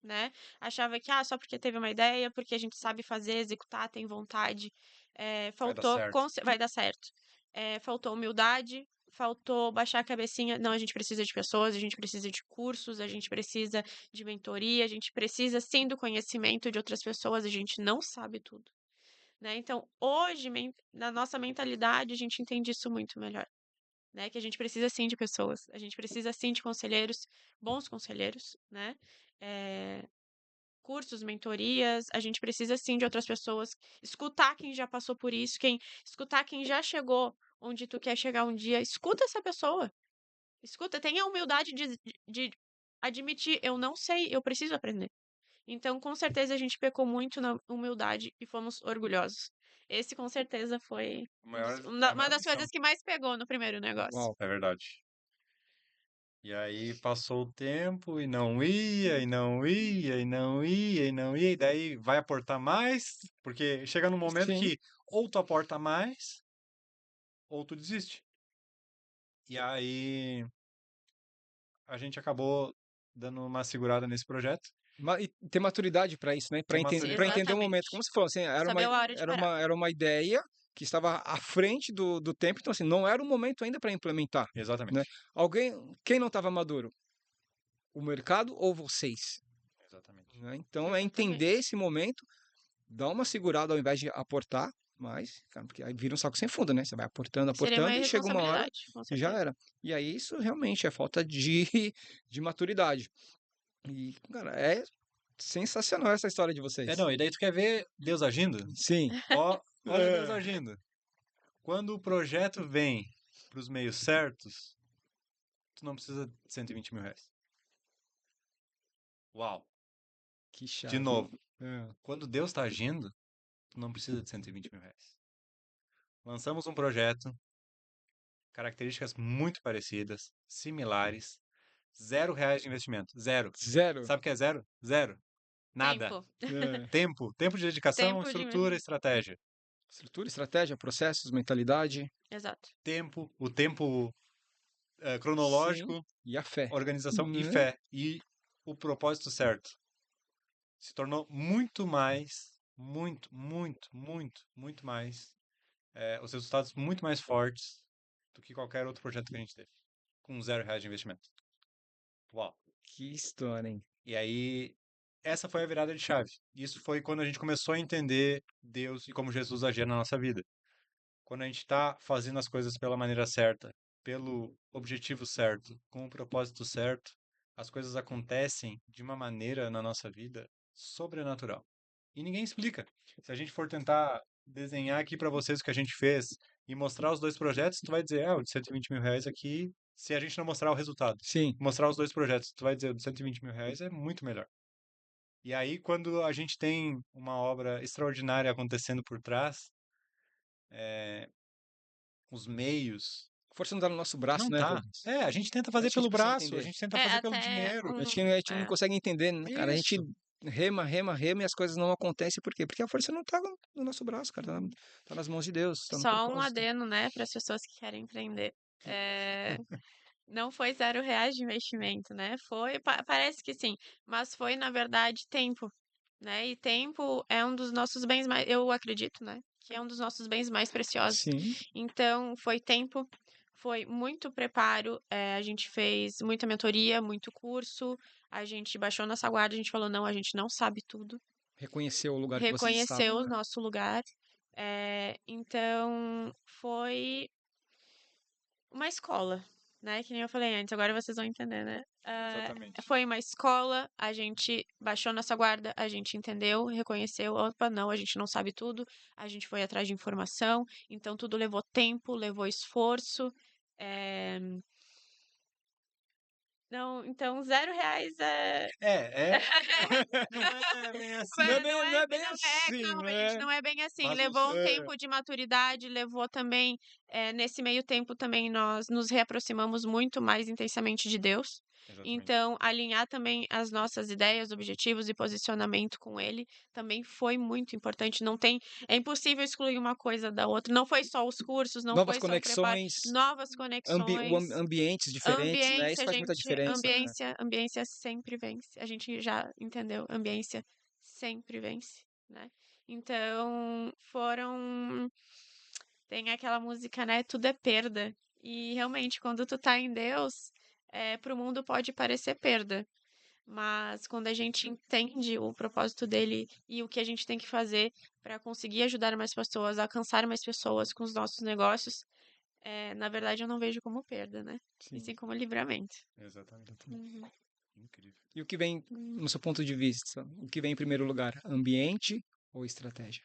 né. Achava que, só porque teve uma ideia, porque a gente sabe fazer, executar, tem vontade, Vai dar faltou certo. vai dar certo. Faltou humildade, faltou baixar a cabecinha, não, a gente precisa de pessoas, a gente precisa de cursos, a gente precisa de mentoria, a gente precisa sim do conhecimento de outras pessoas, a gente não sabe tudo, né. Então hoje na nossa mentalidade a gente entende isso muito melhor, né, que a gente precisa sim de pessoas, a gente precisa sim de conselheiros, bons conselheiros, né, eh, cursos, mentorias, a gente precisa sim de outras pessoas, escutar quem já passou por isso, escutar quem já chegou onde tu quer chegar um dia, escuta essa pessoa, Escuta, tenha a humildade de admitir, eu não sei, eu preciso aprender. Então, com certeza, a gente pecou muito na humildade e fomos orgulhosos. Esse, com certeza, foi A uma maior das lição. coisas que mais pegou no primeiro negócio. Uau. É verdade. E aí passou o tempo e não ia, e não ia, e não ia, e não ia, e daí vai aportar mais, porque chega num momento Sim. que ou tu aporta mais, ou tu desiste. E aí a gente acabou dando uma segurada nesse projeto, E ter maturidade para isso, né? ter Para maturidade. entender o momento. Como Exatamente. você falou, assim, Saber a hora de parar. era uma ideia que estava à frente do tempo, então assim, não era o momento ainda para implementar, né? Exatamente. Quem não estava maduro? O mercado ou vocês? Exatamente. Né? Então é entender Exatamente. esse momento, dar uma segurada ao invés de aportar mais, cara, porque aí vira um saco sem fundo, né? Você vai aportando, Seria uma aportando e chega uma hora irresponsabilidade, com e já certeza. era. E aí isso realmente é falta de maturidade. E, cara, é sensacional essa história de É, vocês. não, e daí tu quer ver Deus agindo? Sim. Ó, olha Deus É. agindo. Quando o projeto vem para os meios certos, tu não precisa de 120 mil reais. Uau! Que De chave. novo, É. quando Deus está agindo, tu não precisa de 120 mil reais. Lançamos um projeto, características muito parecidas, similares, R$ 0 de investimento. Zero. Zero. Sabe o que é zero? Zero. Nada. Tempo. É. Tempo de dedicação, Tempo de estrutura, investimento. estratégia. Estrutura, estratégia, processos, mentalidade. Exato. O tempo Sim. cronológico, E a fé. organização e Né? fé. E o propósito certo. Se tornou muito mais, muito mais, os resultados muito mais fortes do que qualquer outro projeto que a gente teve, com R$ 0 de investimento. Uau! Que história, hein? E aí, essa foi a virada de chave. Isso foi quando a gente começou a entender Deus e como Jesus agia na nossa vida. Quando a gente está fazendo as coisas pela maneira certa, pelo objetivo certo, com o propósito certo, as coisas acontecem de uma maneira na nossa vida sobrenatural. E ninguém explica. Se a gente for tentar desenhar aqui para vocês o que a gente fez e mostrar os dois projetos, tu vai dizer, o de 120 mil reais aqui, se a gente não mostrar o resultado. Sim. Mostrar os dois projetos, tu vai dizer, o de 120 mil reais é muito melhor. E aí, quando a gente tem uma obra extraordinária acontecendo por trás, os meios. A força não tá no nosso braço, Não né, tá. Rubens? A gente tenta A fazer gente pelo precisa braço, a entender. gente tenta É fazer pelo até dinheiro. A gente não consegue entender, né, cara? A gente Isso. rema, rema, rema e as coisas não acontecem. Por quê? Porque a força não tá no nosso braço, cara. Tá nas mãos de Deus, tá no só um propósito. adeno, né, para as pessoas que querem empreender. Não foi R$ 0 de investimento, né? Foi, parece que sim, mas foi, na verdade, tempo, né? E tempo é um dos nossos bens mais, eu acredito, né? Que é um dos nossos bens mais preciosos. Sim. Então, foi tempo, foi muito preparo, a gente fez muita mentoria, muito curso, a gente baixou nossa guarda, a gente falou, não, a gente não sabe tudo, Reconhecer o lugar que vocês reconheceu estavam, o né? nosso lugar. Então, foi uma escola, né? Que nem eu falei antes, agora vocês vão entender, né? Exatamente. Foi uma escola, a gente baixou nossa guarda, a gente entendeu, reconheceu, opa, não, a gente não sabe tudo, a gente foi atrás de informação, então tudo levou tempo, levou esforço. é, Não, então R$ 0 é. É. Não é bem assim. Não é bem assim, Calma, gente, né? não é bem assim. Mas Levou um É. tempo de maturidade, levou também, nesse meio tempo também nós nos reaproximamos muito mais intensamente de Deus. Exatamente. Então, alinhar também as nossas ideias, objetivos e posicionamento com Ele também foi muito importante. Não tem, é impossível excluir uma coisa da outra. Não foi só os cursos, não Novas foi só o preparo, conexões, novas conexões. ambientes diferentes, né? Isso Ambiência, faz muita gente, diferença, né? ambiência sempre vence. A gente já entendeu, ambiência sempre vence, né? Então, tem aquela música, né? Tudo é perda. E realmente, quando tu tá em Deus, pro mundo pode parecer perda. Mas quando a gente entende o propósito dele e o que a gente tem que fazer para conseguir ajudar mais pessoas, alcançar mais pessoas com os nossos negócios, na verdade eu não vejo como perda, né? E Sim. sim como livramento. Exatamente. Uhum. Incrível. E o que vem, no seu ponto de vista, o que vem em primeiro lugar? Ambiente ou estratégia?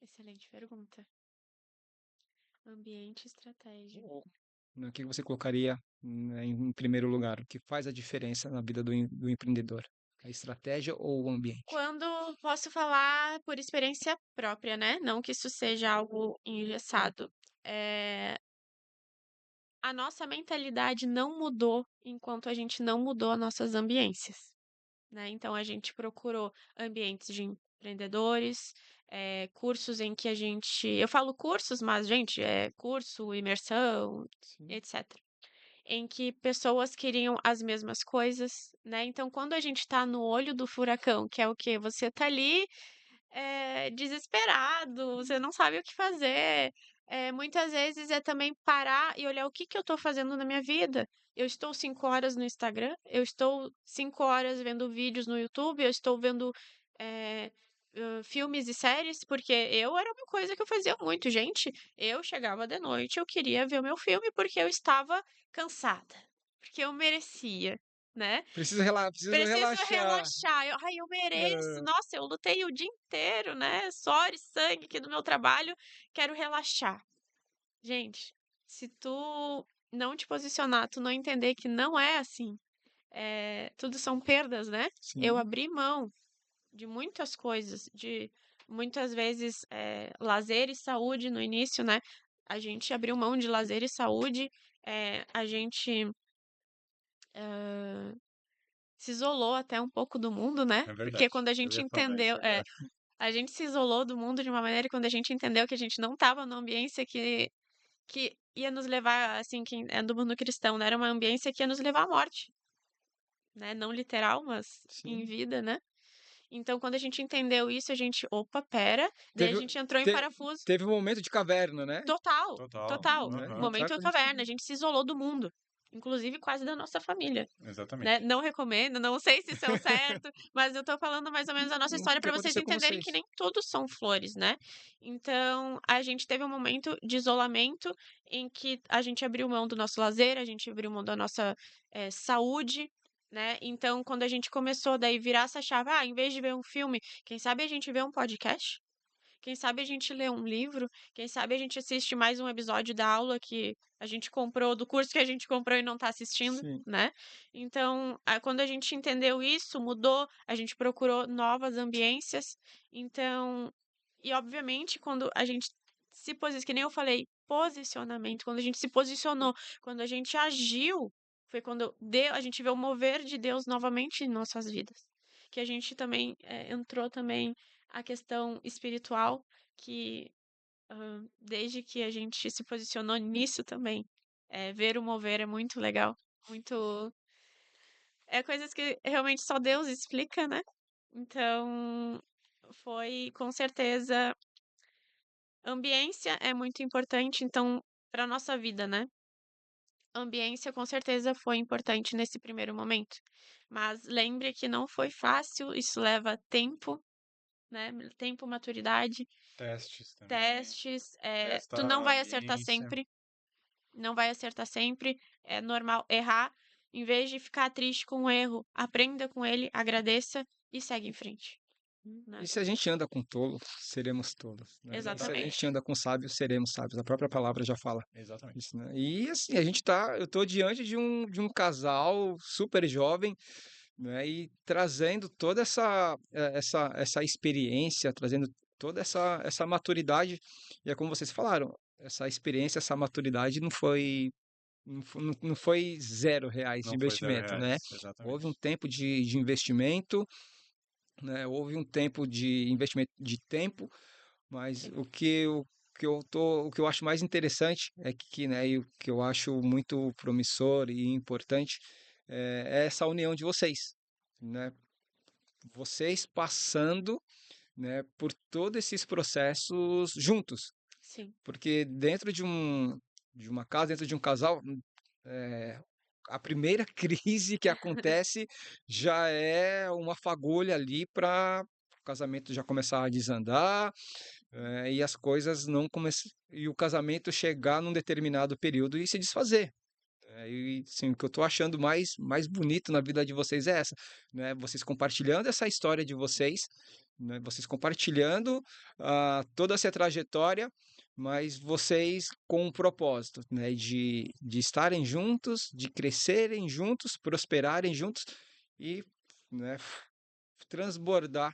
Excelente pergunta. Ambiente e estratégia. né? O que você colocaria, né, em primeiro lugar? O que faz a diferença na vida do empreendedor? A estratégia ou o ambiente? Quando posso falar por experiência própria, né? Não que isso seja algo engessado. É, a nossa mentalidade não mudou enquanto a gente não mudou as nossas ambiências, né? Então a gente procurou ambientes de empreendedores, cursos em que a gente. Eu falo cursos, mas, gente, é curso, imersão, Sim. etc. Em que pessoas queriam as mesmas coisas, né? Então, quando a gente tá no olho do furacão, que é o quê? Você tá ali desesperado, você não sabe o que fazer. Muitas vezes é também parar e olhar o que que eu estou fazendo na minha vida. Eu estou 5 horas no Instagram, eu estou 5 horas vendo vídeos no YouTube, eu estou vendo eh, filmes e séries, porque eu era uma coisa que eu fazia muito, gente. Eu chegava de noite, eu queria ver o meu filme porque eu estava cansada, porque eu merecia, né? Preciso Preciso relaxar. relaxar. Eu mereço. É, Nossa, eu lutei o dia inteiro, né? Suor e sangue aqui do meu trabalho. Quero relaxar. Gente, se tu não te posicionar, tu não entender que não é assim, tudo são perdas, né? Eu sim, abri mão de muitas coisas, de muitas vezes lazer e saúde no início, né? A gente abriu mão de lazer e saúde, a gente se isolou até um pouco do mundo, né? É Porque verdade. quando a Eu gente ia falar isso entendeu, agora. a gente se isolou do mundo de uma maneira, e quando a gente entendeu que a gente não estava numa ambiência que ia nos levar, assim, que é do mundo cristão, né? Era uma ambiência que ia nos levar à morte, né? Não literal, mas em sim. vida, né? Então, quando a gente entendeu isso, a gente, opa, pera, daí a Teve, gente entrou em te- parafuso. teve um momento de caverna, né? Total, Total. total. Né? Aham. Momento Exatamente. caverna, a gente se isolou do mundo, inclusive quase da nossa família. Né? Exatamente. Não recomendo, não sei se isso é o certo, mas eu tô falando mais ou menos a nossa O história que para vocês aconteceu com entenderem que vocês? nem tudo são flores, né? Então, a gente teve um momento de isolamento em que a gente abriu mão do nosso lazer, a gente abriu mão da nossa saúde, né? Então, quando a gente começou daí virar essa chave, em vez de ver um filme, quem sabe a gente vê um podcast? Quem sabe a gente lê um livro, quem sabe a gente assiste mais um episódio da aula que a gente comprou, do curso que a gente comprou e não está assistindo, Sim. né? Então, quando a gente entendeu isso, mudou, a gente procurou novas ambiências. Então, e obviamente, quando a gente se posiciona, que nem eu falei, posicionamento, quando a gente se posicionou, quando a gente agiu, foi quando a gente vê o mover de Deus novamente em nossas vidas. Que a gente também entrou também a questão espiritual, que desde que a gente se posicionou nisso também, ver o mover é muito legal, muito. É coisas que realmente só Deus explica, né? Então, foi com certeza. Ambiência é muito importante, então, para nossa vida, né? Ambiência com certeza foi importante nesse primeiro momento. Mas lembre que não foi fácil, isso leva tempo, né? Tempo, maturidade. Testes também. Testes, tu Testar não a vai acertar ambiência. sempre, não vai acertar sempre, é normal errar. Em vez de ficar triste com o erro, aprenda com ele, agradeça e segue em frente, E né? se a gente anda com tolo, seremos tolos, né? E se a Exatamente. Exatamente. gente anda com sábios, seremos sábios. A própria palavra já fala Exatamente. isso, né? E assim, eu tô diante de um casal super jovem, né? E trazendo toda essa experiência, trazendo toda essa maturidade. E é como vocês falaram, essa experiência, essa maturidade não foi R$ 0 de Não foi zero investimento, né? reais. Houve um Exatamente. tempo de investimento, né? Houve um tempo de investimento de tempo, mas Sim, o que eu acho mais interessante é que, né, e o que eu acho muito promissor e importante é essa união de vocês, né? Vocês passando, né, por todos esses processos juntos, sim. porque dentro de uma casa, dentro de um casal, eh, a primeira crise que acontece já é uma fagulha ali para o casamento já começar a desandar, e as coisas não começam, e o casamento chegar num determinado período e se desfazer. E sim, o que eu estou achando mais bonito na vida de vocês é essa, né? Vocês compartilhando essa história de vocês, né? Vocês compartilhando toda essa trajetória, mas vocês com um propósito, né, de estarem juntos, de crescerem juntos, prosperarem juntos e, né, transbordar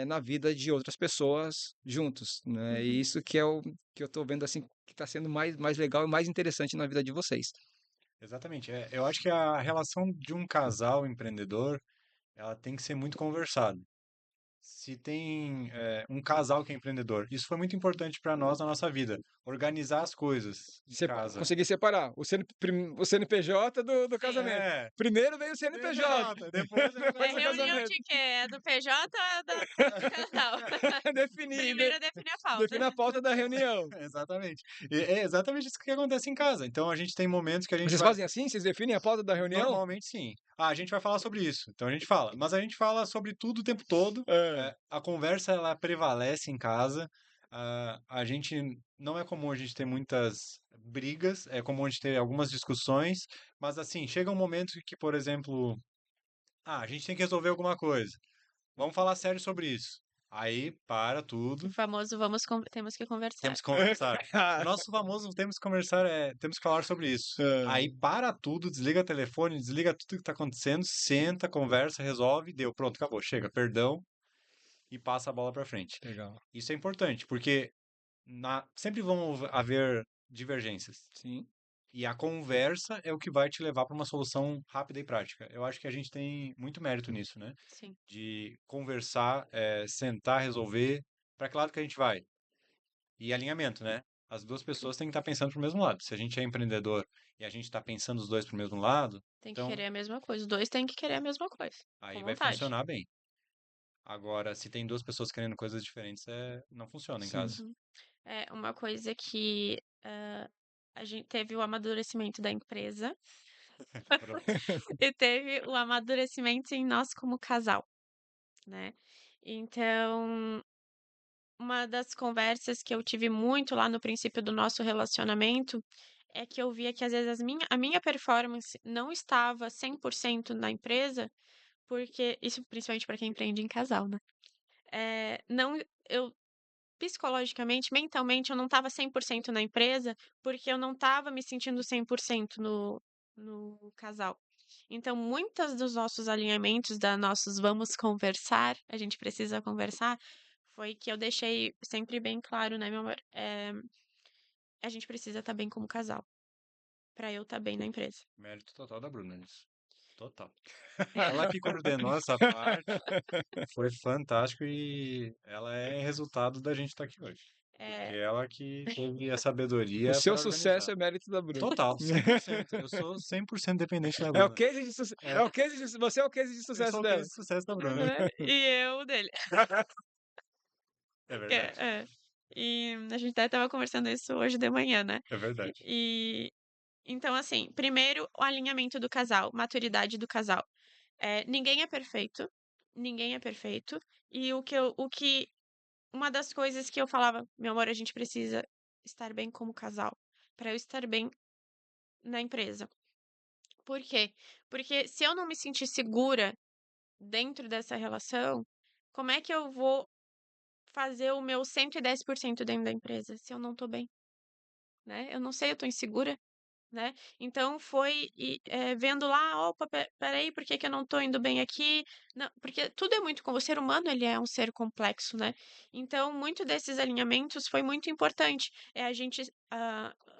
na vida de outras pessoas juntos, né? E Uhum. isso que é o que eu estou vendo assim que está sendo mais legal e mais interessante na vida de vocês. Exatamente. Eu acho que a relação de um casal empreendedor, ela tem que ser muito conversada. Se tem um casal que é empreendedor, isso foi muito importante para nós na nossa vida. Organizar as coisas em casa. Conseguir separar o CNPJ do casamento. É, Primeiro veio o CNPJ, CNPJ, depois é É depois o reunião casamento. de quê? É do PJ ou é do casal? Definir, Primeiro define a pauta. define a pauta da reunião. exatamente. E é exatamente isso que acontece em casa. Então a gente tem momentos que a gente Vocês vai. fazem assim? Vocês definem a pauta da reunião? Normalmente sim. Ah, a gente vai falar sobre isso. Então a gente fala. Mas a gente fala sobre tudo o tempo todo. É. A conversa ela prevalece em casa. A gente não é comum a gente ter muitas brigas, é comum a gente ter algumas discussões, mas assim, chega um momento que, por exemplo, a gente tem que resolver alguma coisa. Vamos falar sério sobre isso. Aí para O tudo, famoso temos que conversar. temos que conversar. O nosso famoso temos que conversar temos que falar sobre isso. É. Aí para tudo, desliga o telefone, desliga tudo que tá acontecendo, senta, conversa, resolve, deu, pronto, acabou, chega, perdão e passa a bola para frente. Legal. Isso é importante, porque sempre vão haver divergências. Sim. E a conversa é o que vai te levar para uma solução rápida e prática. Eu acho que a gente tem muito mérito nisso, né? Sim. De conversar, sentar, resolver. Para que lado que a gente vai? E alinhamento, né? As duas pessoas têm que estar pensando para o mesmo lado. Se a gente é empreendedor e a gente está pensando os dois para o mesmo lado, Tem que então querer a mesma coisa. Os dois têm que querer a mesma coisa. aí Com vai vontade. funcionar bem. Agora, se tem duas pessoas querendo coisas diferentes, não funciona em Sim. casa. Uhum. É uma coisa que a gente teve o amadurecimento da empresa Pronto. e teve o amadurecimento em nós como casal, né? Então, uma das conversas que eu tive muito lá no princípio do nosso relacionamento é que eu via que às vezes a minha performance não estava 100% na empresa, porque isso principalmente para quem empreende em casal, né? Não, eu psicologicamente, mentalmente, eu não estava 100% na empresa, porque eu não estava me sentindo 100% no casal. Então, muitos dos nossos alinhamentos, da nossos vamos conversar, a gente precisa conversar, foi que eu deixei sempre bem claro, né, meu amor? A gente precisa estar bem como casal, para eu estar bem na empresa. Mérito total da Bruna nisso. Total. Ela que coordenou essa parte, foi fantástico e ela é resultado da gente estar aqui hoje. Porque É, ela que teve a O sabedoria seu para organizar. sucesso é mérito da Bruna. Total, 100%. Eu sou 100% dependente da É o Bruna. case de É, você é o case de eu sucesso sou o dela. case de sucesso da Bruna. aham, e eu dele. É verdade. É. E a gente até estava conversando isso hoje de manhã, né? É verdade. E então, assim, primeiro, o alinhamento do casal, maturidade do casal. Ninguém é perfeito, ninguém é perfeito. E uma das coisas que eu falava, meu amor, a gente precisa estar bem como casal, para eu estar bem na empresa. Por quê? Porque se eu não me sentir segura dentro dessa relação, como é que eu vou fazer o meu 110% dentro da empresa se eu não tô bem, né? Eu não sei, eu tô insegura. Né? Então foi vendo lá, opa, peraí, por que que eu não tô indo bem aqui? Não, porque tudo é muito, o ser humano ele é um ser complexo, né? Então, muito desses alinhamentos foi muito importante. A gente,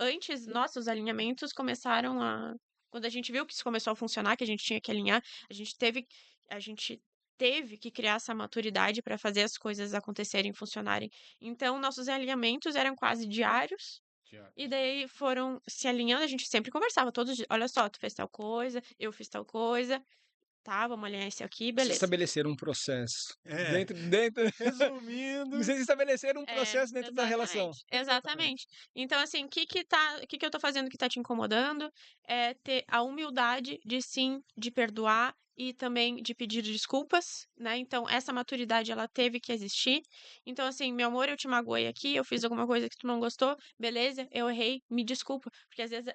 antes, nossos alinhamentos começaram quando a gente viu que isso começou a funcionar, que a gente tinha que alinhar, a gente teve, a gente teve que criar essa maturidade para fazer as coisas acontecerem, funcionarem. Então, nossos alinhamentos eram quase diários, e daí foram se alinhando, a gente sempre conversava todos os dias. Olha só, tu fez tal coisa, eu fiz tal coisa, tá, vamos alinhar esse aqui, Vocês beleza. estabeleceram um processo. É, Dentro, resumindo, vocês estabeleceram um É, processo dentro da relação. exatamente, exatamente. Então, assim, o que que eu tô fazendo que tá te incomodando? É ter a humildade de sim, de perdoar e também de pedir desculpas, né? Então, essa maturidade, ela teve que existir. Então, assim, meu amor, eu te magoei aqui, eu fiz alguma coisa que tu não gostou, beleza, eu errei, me desculpa. Porque às vezes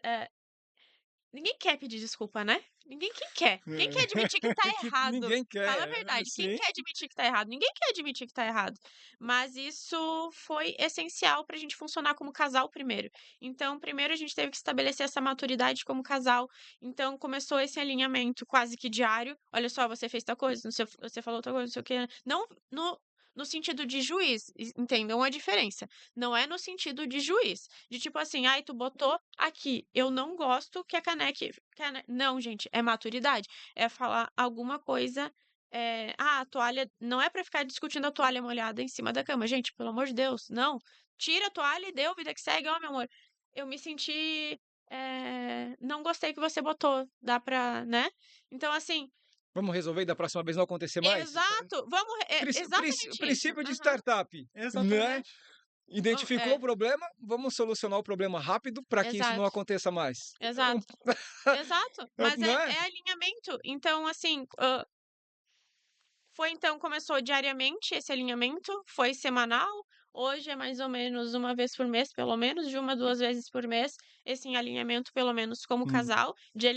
Ninguém quer pedir desculpa, né? Ninguém quer. Quem quer admitir que tá errado? Ninguém quer, Fala a verdade. Quem sim. quer admitir que tá errado? Ninguém quer admitir que tá errado. Mas isso foi essencial pra gente funcionar como casal primeiro. Então, primeiro a gente teve que estabelecer essa maturidade como casal. Então, começou esse alinhamento quase que diário. Olha só, você fez tal coisa, você falou tal coisa, não sei o quê. Não no sentido de juiz, entendam a diferença. Não é no sentido de juiz. De tipo assim, ai, tu botou aqui, eu não gosto que a caneca. Não, gente, é maturidade. É falar alguma coisa. A toalha. Não é pra ficar discutindo a toalha molhada em cima da cama. Gente, pelo amor de Deus, não. Tira a toalha e deu, vida que segue, ó, meu amor. Eu me senti. Não gostei que você botou. Dá pra, né? Então, assim, Vamos resolver e da próxima vez não acontecer mais? exato. Vamos. Exatamente isso. Princípio de Aham. startup, né? Exatamente. Identificou o problema, vamos solucionar o problema rápido para que isso não Exato. aconteça mais. Exato. Exato. Mas Não é? é alinhamento. Então, assim, então, começou diariamente esse alinhamento, foi semanal. Hoje é mais ou menos uma vez por mês, pelo menos, de 1, 2 vezes por mês, esse alinhamento, pelo menos como Hum. casal, de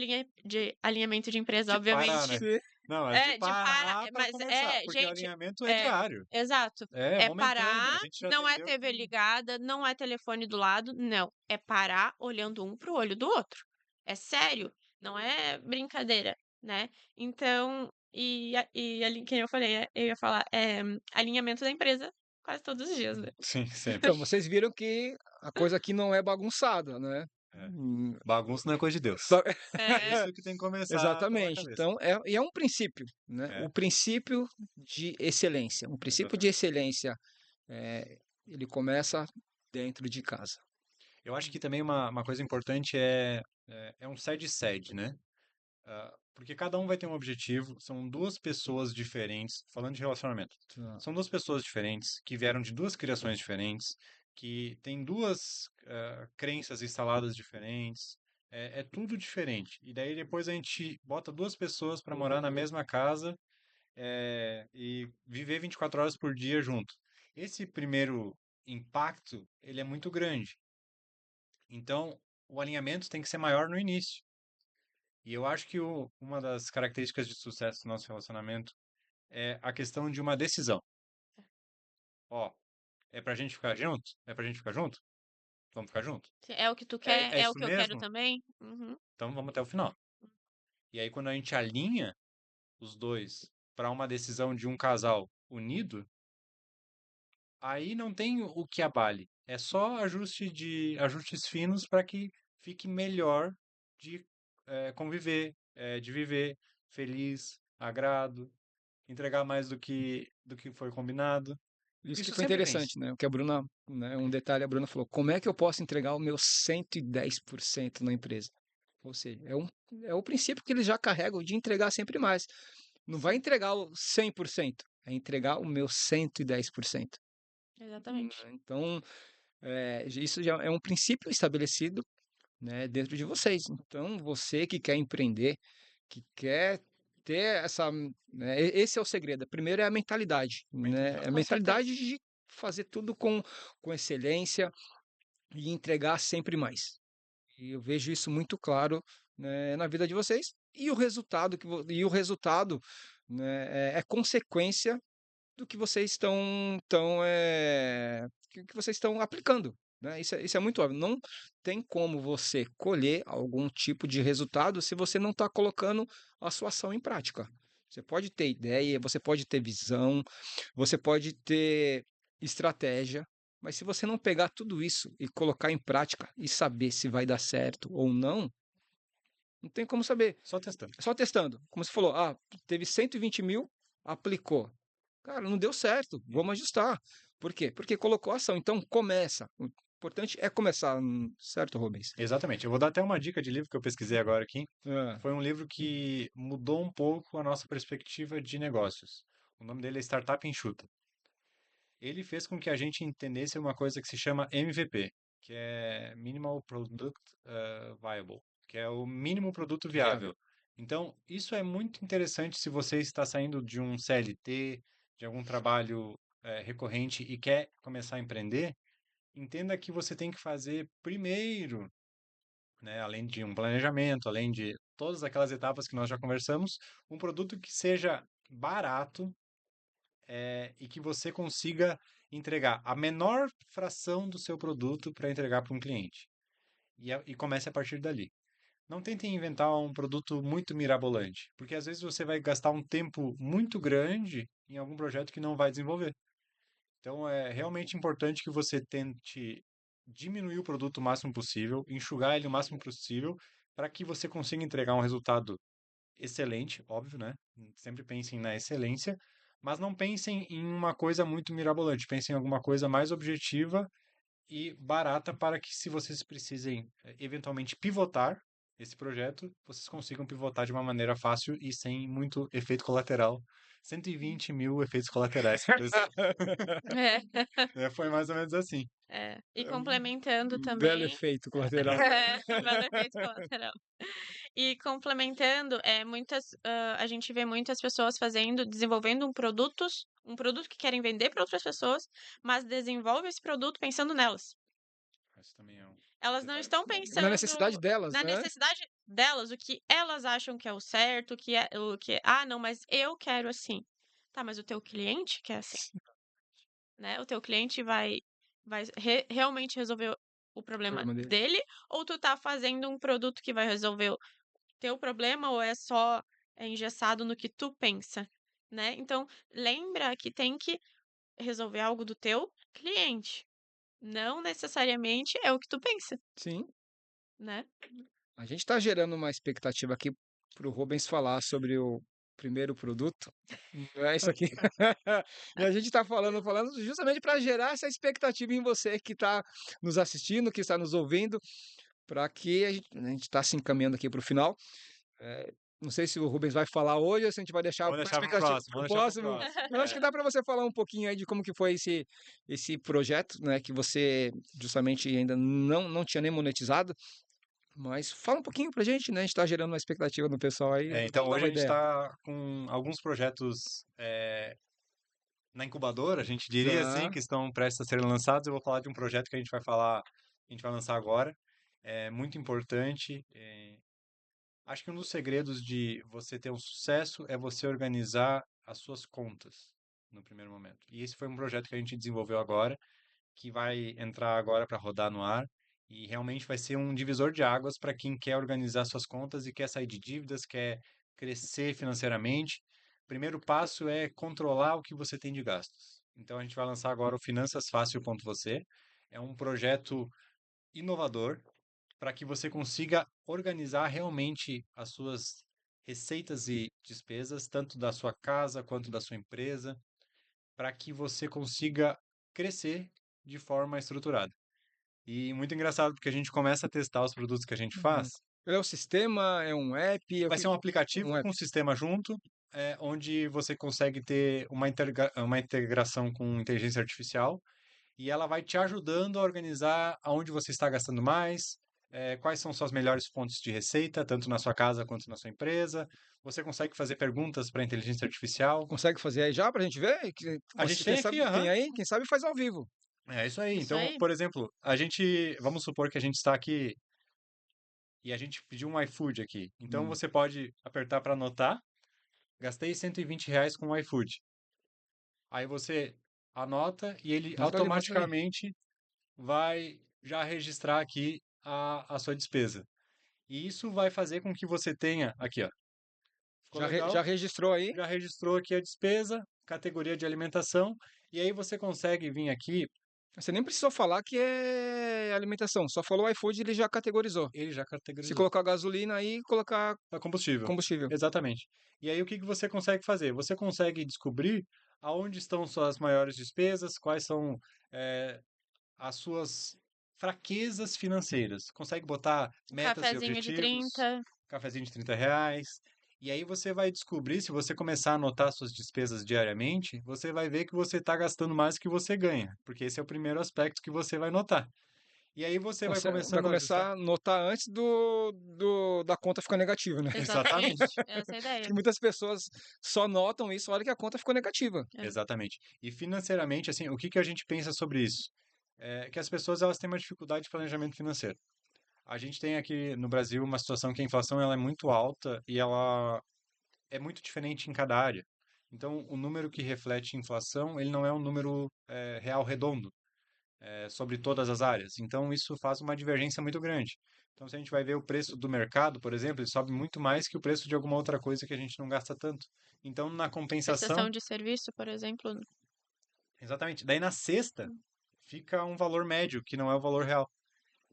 alinhamento de empresa, De parar, obviamente. né? Sim. Não, mas de De parar, parar para mas conversar, porque o gente, alinhamento é diário. exato. É É momentâneo. A parar, gente já não é aprendeu TV que ligada, não é telefone do lado, não. É parar olhando um pro olho do outro. É sério, não é brincadeira, né? Então, ali, que eu falei, eu ia falar, alinhamento da empresa quase todos os dias, né? sim, sempre. Então, vocês viram que a coisa aqui não é bagunçada, né? É. Hum, Bagunça não é coisa de Deus. só- É isso que tem que começar pela Exatamente. cabeça. Então, e é um princípio, né? É, O princípio de excelência. Um princípio de exatamente. excelência, ele começa dentro de casa. Eu acho que também uma coisa importante é um sede-sede, né? Porque cada um vai ter um objetivo, são duas pessoas diferentes, falando de relacionamento. Tá. São duas pessoas diferentes, que vieram de duas criações diferentes, que têm duas crenças instaladas diferentes. É tudo diferente. E daí depois a gente bota duas pessoas para morar na mesma casa e viver 24 horas por dia junto. Esse primeiro impacto, ele é muito grande. Então, o alinhamento tem que ser maior no início. E eu acho que uma das características de sucesso do nosso relacionamento é a questão de uma decisão. Ó, é pra gente ficar junto? É pra gente ficar junto? Vamos ficar junto? É o que tu quer, É é o isso que eu quero mesmo? também. Uhum. Então vamos até o final. E aí, quando a gente alinha os dois para uma decisão de um casal unido, aí não tem o que abale. É só ajustes finos para que fique melhor de conviver, de viver feliz, agrado, entregar mais do que foi combinado. Isso que Isso foi sempre tem. interessante, né? O que a Bruna, né? Um detalhe, a Bruna falou: como é que eu posso entregar o meu 110% na empresa? Ou seja, é o princípio que eles já carregam de entregar sempre mais. Não vai entregar o 100%, é entregar o meu 110%. Exatamente. Então, isso já é um princípio estabelecido, né, dentro de vocês. Então, você que quer empreender, que quer ter essa, né, esse é o segredo. Primeiro é a mentalidade, né? É a Com certeza. mentalidade de fazer tudo com excelência e entregar sempre mais. E eu vejo isso muito claro, né, na vida de vocês. E o resultado né, é consequência do que vocês que vocês estão aplicando, né? Isso é muito óbvio. Não tem como você colher algum tipo de resultado se você não está colocando a sua ação em prática. Você pode ter ideia, você pode ter visão, você pode ter estratégia, mas se você não pegar tudo isso e colocar em prática e saber se vai dar certo ou não tem como saber. Só testando. Só testando. Como você falou, teve 120 mil, aplicou. Cara, não deu certo, vamos ajustar. Por quê? Porque colocou ação. Então, começa. O importante é começar, certo, Rubens? Exatamente. Eu vou dar até uma dica de livro que eu pesquisei agora aqui. Ah, Foi um livro que mudou um pouco a nossa perspectiva de negócios. O nome dele é Startup Enxuta. Ele fez com que a gente entendesse uma coisa que se chama MVP, que é Minimal Product Viable, que é o mínimo produto viável. viável. Então, isso é muito interessante se você está saindo de um CLT, de algum trabalho recorrente e quer começar a empreender. Entenda que você tem que fazer primeiro né? Além de um planejamento, além de todas aquelas etapas que nós já conversamos, um produto que seja barato, e que você consiga entregar a menor fração do seu produto para entregar para um cliente. E comece a partir dali. Não tentem inventar um produto muito mirabolante, porque às vezes você vai gastar um tempo muito grande em algum projeto que não vai desenvolver. Então é realmente importante que você tente diminuir o produto o máximo possível, enxugar ele o máximo possível, para que você consiga entregar um resultado excelente, óbvio, né? Sempre pensem na excelência, mas não pensem em uma coisa muito mirabolante, pensem em alguma coisa mais objetiva e barata para que, se vocês precisem eventualmente pivotar esse projeto, vocês consigam pivotar de uma maneira fácil e sem muito efeito colateral. 120 mil efeitos colaterais, por exemplo. É, Foi mais ou menos assim. é. E É um complementando belo também. efeito colateral. Belo efeito colateral. E complementando, a gente vê muitas pessoas desenvolvendo um produto que querem vender para outras pessoas, mas desenvolve esse produto pensando nelas. Isso também é um Elas não detalhe. estão Na necessidade pensando delas, na né? necessidade delas, o que elas acham que é o certo, não, mas eu quero assim. Tá, mas o teu cliente quer assim, né? O teu cliente vai realmente resolver o O problema problema dele. dele, ou tu tá fazendo um produto que vai resolver o teu problema, ou é engessado no que tu pensa, né? Então, lembra que tem que resolver algo do teu cliente. Não necessariamente é o que tu pensa, Sim. né? A gente está gerando uma expectativa aqui para o Rubens falar sobre o primeiro produto. Não é isso aqui. E a gente está falando justamente para gerar essa expectativa em você que está nos assistindo, que está nos ouvindo, para que a gente está se encaminhando aqui para o final. Não sei se o Rubens vai falar hoje ou se a gente vai deixar Vamos para deixar para o expectativa próximo, para o vamos deixar para o próximo. próximo. Eu acho que dá para você falar um pouquinho aí de como que foi esse projeto, né, que você justamente ainda não tinha nem monetizado. Mas fala um pouquinho pra gente, né? A gente tá gerando uma expectativa no pessoal aí. Então, Dá hoje uma a gente ideia. está com alguns projetos na incubadora, a gente diria assim, Tá. que estão prestes a serem lançados. Eu vou falar de um projeto que a gente vai falar, a gente vai lançar agora. É muito importante. Acho que um dos segredos de você ter um sucesso é você organizar as suas contas no primeiro momento. E esse foi um projeto que a gente desenvolveu agora, que vai entrar agora para rodar no ar. E realmente vai ser um divisor de águas para quem quer organizar suas contas e quer sair de dívidas, quer crescer financeiramente. O primeiro passo é controlar o que você tem de gastos. Então a gente vai lançar agora o finançasfácil.você. É um projeto inovador para que você consiga organizar realmente as suas receitas e despesas, tanto da sua casa quanto da sua empresa, para que você consiga crescer de forma estruturada. E muito engraçado, porque a gente começa a testar os produtos que a gente Uhum. faz. É um sistema, é um app, Vai ser um aplicativo um app. com um sistema junto, onde você consegue ter uma integração com inteligência artificial e ela vai te ajudando a organizar aonde você está gastando mais, quais são suas melhores fontes de receita, tanto na sua casa quanto na sua empresa. Você consegue fazer perguntas para a inteligência artificial. Consegue fazer aí já pra gente ver? A gente Quem tem sabe aqui, aham. tem aí? Quem sabe faz ao vivo. É isso aí. Isso Então, aí. por exemplo, vamos supor que a gente está aqui e a gente pediu um iFood aqui. Então, Hum. você pode apertar para anotar. Gastei R$ 120 com o iFood. Aí você anota e ele Mostra aí. automaticamente vai já registrar aqui a sua despesa. E isso vai fazer com que você tenha aqui, ó. Ficou Já legal? registrou aí? Já registrou aqui a despesa, categoria de alimentação, e aí você consegue vir aqui, Você nem precisou falar que é alimentação. Só falou iFood e ele já categorizou. ele já Se categorizou. colocar gasolina aí, colocar É combustível. combustível. Exatamente. E aí o que que você consegue fazer? Você consegue descobrir aonde estão suas maiores despesas, quais são eh, as suas fraquezas financeiras. Consegue botar Um metas e cafezinho de objetivos, 30. cafezinho de R$ 30. E aí você vai descobrir, se você começar a anotar suas despesas diariamente, você vai ver que você está gastando mais do que você ganha, porque esse é o primeiro aspecto que você vai notar. E aí você vai Vai começando a ajustar. começar a notar antes da conta ficar negativa, né? Exatamente. Exatamente. Essa é a ideia. Porque muitas pessoas só notam isso na hora que a conta ficou negativa. É. Exatamente. E financeiramente, assim, o que que a gente pensa sobre isso? É que as pessoas elas têm uma dificuldade de planejamento financeiro. A gente tem aqui no Brasil uma situação que a inflação ela é muito alta e ela é muito diferente em cada área. Então, o número que reflete inflação, ele não é um número real redondo sobre todas as áreas. Então, isso faz uma divergência muito grande. Então, se a gente vai ver o preço do mercado, por exemplo, ele sobe muito mais que o preço de alguma outra coisa que a gente não gasta tanto. Então, na compensação, Prestação de serviço, por exemplo. exatamente. Daí na cesta fica um valor médio, que não é o valor real.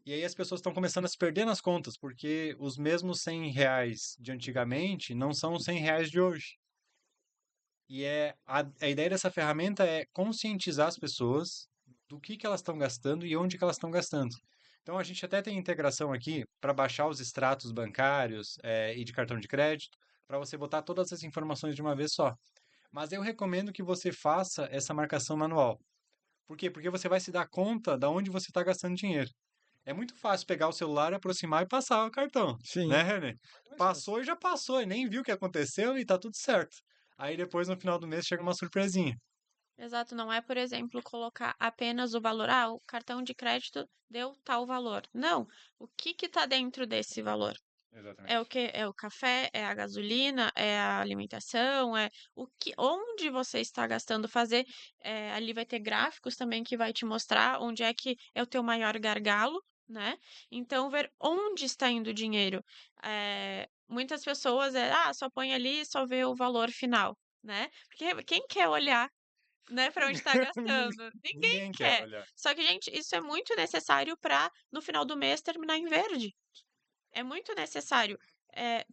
E aí as pessoas estão começando a se perder nas contas, porque os mesmos R$ 100 de antigamente não são os R$ 100 de hoje. E a ideia dessa ferramenta é conscientizar as pessoas do que elas estão gastando e onde que elas estão gastando. Então a gente até tem integração aqui para baixar os extratos bancários e de cartão de crédito, para você botar todas as informações de uma vez só. Mas eu recomendo que você faça essa marcação manual. Por quê? Porque você vai se dar conta de onde você está gastando dinheiro. É muito fácil pegar o celular, aproximar e passar o cartão, né, Sim. René? Mais fácil. Passou e já passou, e nem viu o que aconteceu e tá tudo certo. Aí depois, no final do mês, chega uma surpresinha. Exato, não é, por exemplo, colocar apenas o valor, ah, o cartão de crédito deu tal valor. Não, o que que tá dentro desse valor? É o Exatamente. que? É o café, é a gasolina, é a alimentação, é o que, onde você está gastando, fazer, ali vai ter gráficos também que vai te mostrar onde é que é o teu maior gargalo, né? Então, ver onde está indo o dinheiro. Muitas pessoas, só põe ali, só vê o valor final, né? Porque quem quer olhar, né, para onde está gastando? Ninguém Ninguém quer quer. olhar. Só que, gente, isso é muito necessário para, no final do mês, terminar em verde. É muito necessário,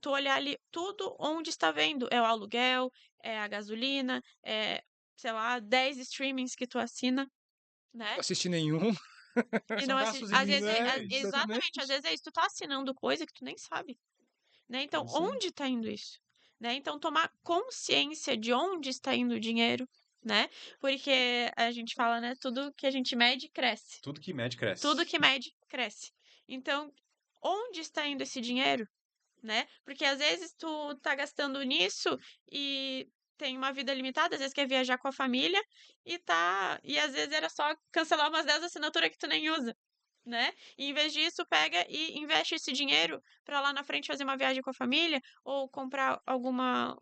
tu olhar ali tudo onde está vendo, é o aluguel, é a gasolina, sei lá, 10 streamings que tu assina, Não né, assisti nenhum. e São não assi gastos às vezes invisíveis. exatamente, às Exatamente. vezes é isso, tu tá assinando coisa que tu nem sabe, né, É então isso aí. onde está indo isso? Né, então tomar consciência de onde está indo o dinheiro, né, porque a gente fala, né, tudo que a gente mede cresce, Tudo que mede, tudo cresce. que mede cresce. Então, onde está indo esse dinheiro? Né? Porque às vezes tu tá gastando nisso e tem uma vida limitada, às vezes quer viajar com a família e às vezes era só cancelar umas 10 assinaturas que tu nem usa, né? E em vez disso, pega e investe esse dinheiro para lá na frente fazer uma viagem com a família ou comprar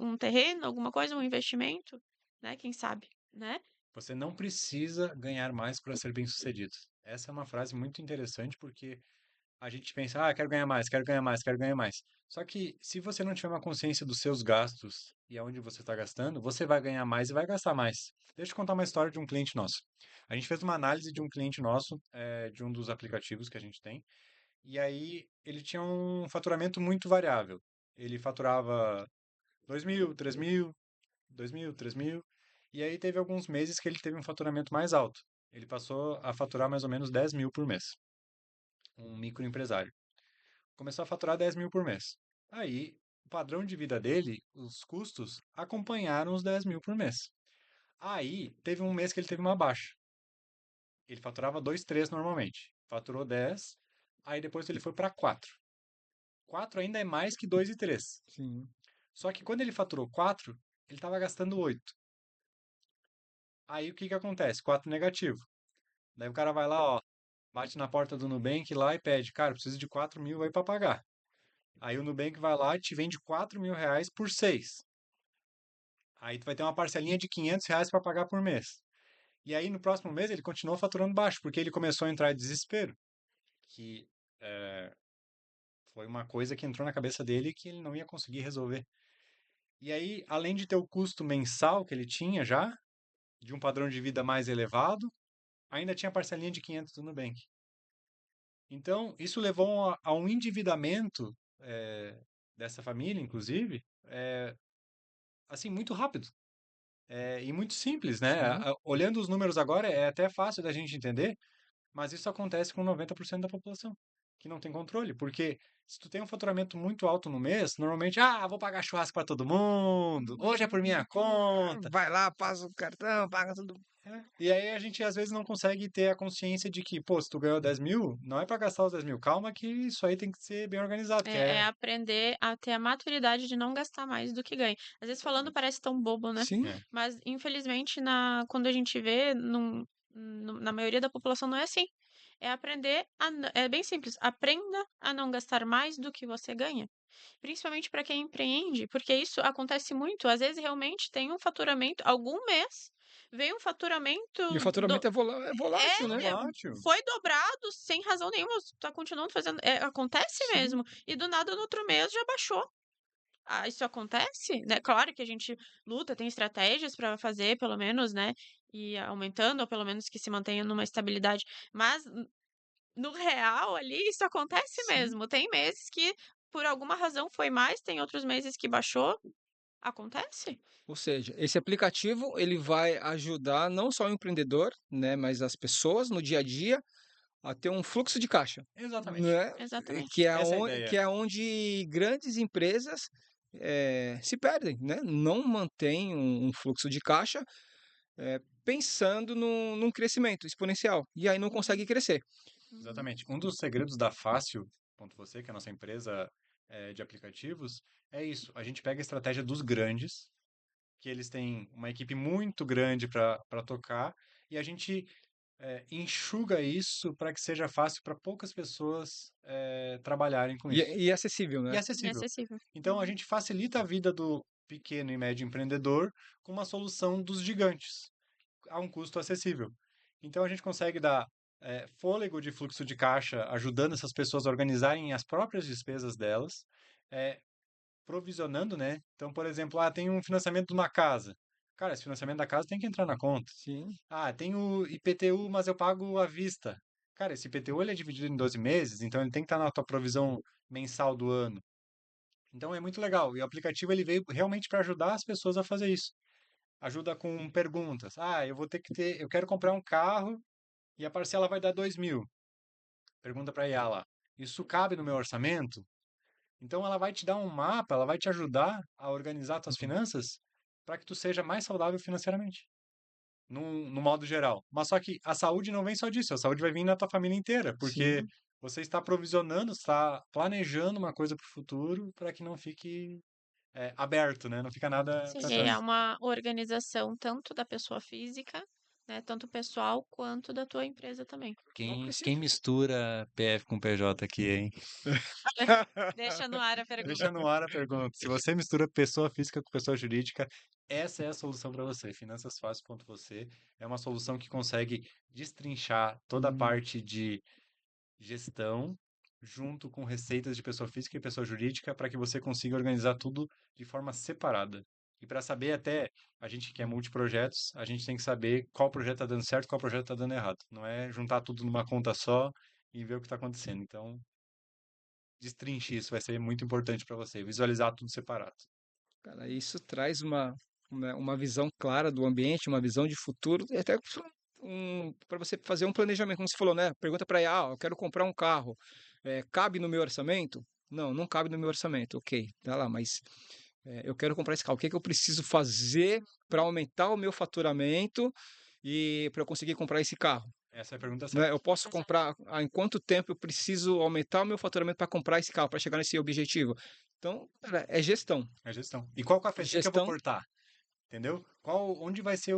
um terreno, alguma coisa, um investimento, né? Quem sabe, né? Você não precisa ganhar mais para ser bem-sucedido. Essa é uma frase muito interessante porque a gente pensa, quero ganhar mais, quero ganhar mais, quero ganhar mais. Só que se você não tiver uma consciência dos seus gastos e aonde você está gastando, você vai ganhar mais e vai gastar mais. Deixa eu contar uma história de um cliente nosso. A gente fez uma análise de um cliente nosso, de um dos aplicativos que a gente tem, e aí ele tinha um faturamento muito variável. Ele faturava 2.000, 3.000, 2.000, 3.000, e aí teve alguns meses que ele teve um faturamento mais alto. Ele passou a faturar mais ou menos 10.000 por mês, um microempresário. Começou a faturar 10.000 por mês. Aí, o padrão de vida dele, os custos, acompanharam os 10.000 por mês. Aí, teve um mês que ele teve uma baixa. Ele faturava 2, 3 normalmente. Faturou 10, aí depois ele foi para 4. 4 ainda é mais que 2 e 3. Sim. Só que quando ele faturou 4, ele estava gastando 8. Aí o que que acontece? 4 negativo. Daí o cara vai lá, ó, bate na porta do Nubank lá e pede, cara, preciso de 4.000 aí para pagar. Aí o Nubank vai lá e te vende 4.000 reais por 6. Aí tu vai ter uma parcelinha de 500 reais para pagar por mês. E aí no próximo mês ele continuou faturando baixo, porque ele começou a entrar em desespero. Que foi uma coisa que entrou na cabeça dele que ele não ia conseguir resolver. E aí, além de ter o custo mensal que ele tinha já, de um padrão de vida mais elevado, ainda tinha a parcelinha de 500 do Nubank. Então, isso levou a um endividamento dessa família, inclusive, assim, muito rápido. E muito simples, né? Sim. Olhando os números agora, é até fácil da gente entender, mas isso acontece com 90% da população, que não tem controle. Porque se tu tem um faturamento muito alto no mês, normalmente, vou pagar churrasco para todo mundo, hoje é por minha conta. Vai lá, passa o cartão, paga tudo. E aí a gente às vezes não consegue ter a consciência de que, pô, se tu ganhou 10.000, não é para gastar os 10.000. Calma que isso aí tem que ser bem organizado, que É aprender a ter a maturidade de não gastar mais do que ganha. Às vezes falando Exatamente. parece tão bobo, né? Sim. É, Mas infelizmente quando a gente vê, na maioria da população não é assim. é aprender é bem simples, aprenda a não gastar mais do que você ganha. Principalmente para quem empreende, porque isso acontece muito. Às vezes, realmente tem um faturamento, algum mês vem um faturamento E o do faturamento é volátil, né? é, Volátil. foi dobrado sem razão nenhuma, tá continuando fazendo, acontece Sim. mesmo. E do nada, no outro mês já baixou. Ah, isso acontece, né? Claro que a gente luta, tem estratégias para fazer, pelo menos, né? E aumentando, ou pelo menos que se mantenha numa estabilidade. Mas no real ali, isso acontece Sim. mesmo. Tem meses que, por alguma razão, foi mais, tem outros meses que baixou. Acontece. Ou seja, esse aplicativo ele vai ajudar não só o empreendedor, né, mas as pessoas no dia a dia a ter um fluxo de caixa, Exatamente. né? Exatamente. Que é Essa é a onde, ideia. que é onde grandes empresas se perdem, né? Não mantêm um fluxo de caixa pensando num crescimento exponencial e aí não consegue Uhum, crescer. uhum. Exatamente. Um dos segredos da Fácil.você, que é a nossa empresa de aplicativos, é isso. A gente pega a estratégia dos grandes, que eles têm uma equipe muito grande para tocar, e a gente enxuga isso para que seja fácil para poucas pessoas trabalharem com E, isso. e acessível, E né? é acessível. Inacessível. Então, a Uhum. gente facilita a vida do pequeno e médio empreendedor com uma solução dos gigantes, a um custo acessível. Então, a gente consegue dar fôlego de fluxo de caixa, ajudando essas pessoas a organizarem as próprias despesas delas, eh, provisionando, né? Então, por exemplo, tem um financiamento de uma casa. Cara, esse financiamento da casa tem que entrar na conta. Sim. Tem o IPTU, mas eu pago à vista. Cara, esse IPTU ele é dividido em 12 meses, então ele tem que estar na tua provisão mensal do ano. Então é muito legal. E o aplicativo ele veio realmente para ajudar as pessoas a fazer isso. Ajuda com perguntas. Eu vou ter que ter, eu quero comprar um carro e a parcela vai dar 2.000. Pergunta para a IA lá. Isso cabe no meu orçamento? Então ela vai te dar um mapa, ela vai te ajudar a organizar tuas finanças para que tu seja mais saudável financeiramente, no modo geral. Mas só que a saúde não vem só disso, a saúde vai vir na tua família inteira, porque Sim. você está provisionando, está planejando uma coisa para o futuro para que não fique aberto, né? Não fica nada para Sim, é trás. uma organização tanto da pessoa física, né, tanto pessoal, quanto da tua empresa também. Não Quem precisa. mistura PF com PJ aqui, hein? Deixa no ar a Deixa pergunta. no ar a pergunta. Se você mistura pessoa física com pessoa jurídica, essa é a solução para você. Finançasfácil.você é uma solução que consegue destrinchar toda a Hum. parte de gestão junto com receitas de pessoa física e pessoa jurídica para que você consiga organizar tudo de forma separada. E para saber até, a gente que é multiprojetos, a gente tem que saber qual projeto está dando certo e qual projeto está dando errado. Não é juntar tudo numa conta só e ver o que está acontecendo. Então, destrinche isso, vai ser muito importante para você, visualizar tudo separado. Cara, isso traz uma visão clara do ambiente, uma visão de futuro, e até para você fazer um planejamento, como você falou, né? Pergunta para ela, eu quero comprar um carro, cabe no meu orçamento? Não, não cabe no meu orçamento, ok, tá lá, mas eu quero comprar esse carro, o que é que eu preciso fazer para aumentar o meu faturamento e para eu conseguir comprar esse carro? Essa é a pergunta Né? certa. Eu posso Exato. comprar, em quanto tempo eu preciso aumentar o meu faturamento para comprar esse carro, para chegar nesse objetivo? Então, cara, é gestão. É gestão. E qual cafezinho que eu vou Gestão, cortar? Entendeu? Onde vai ser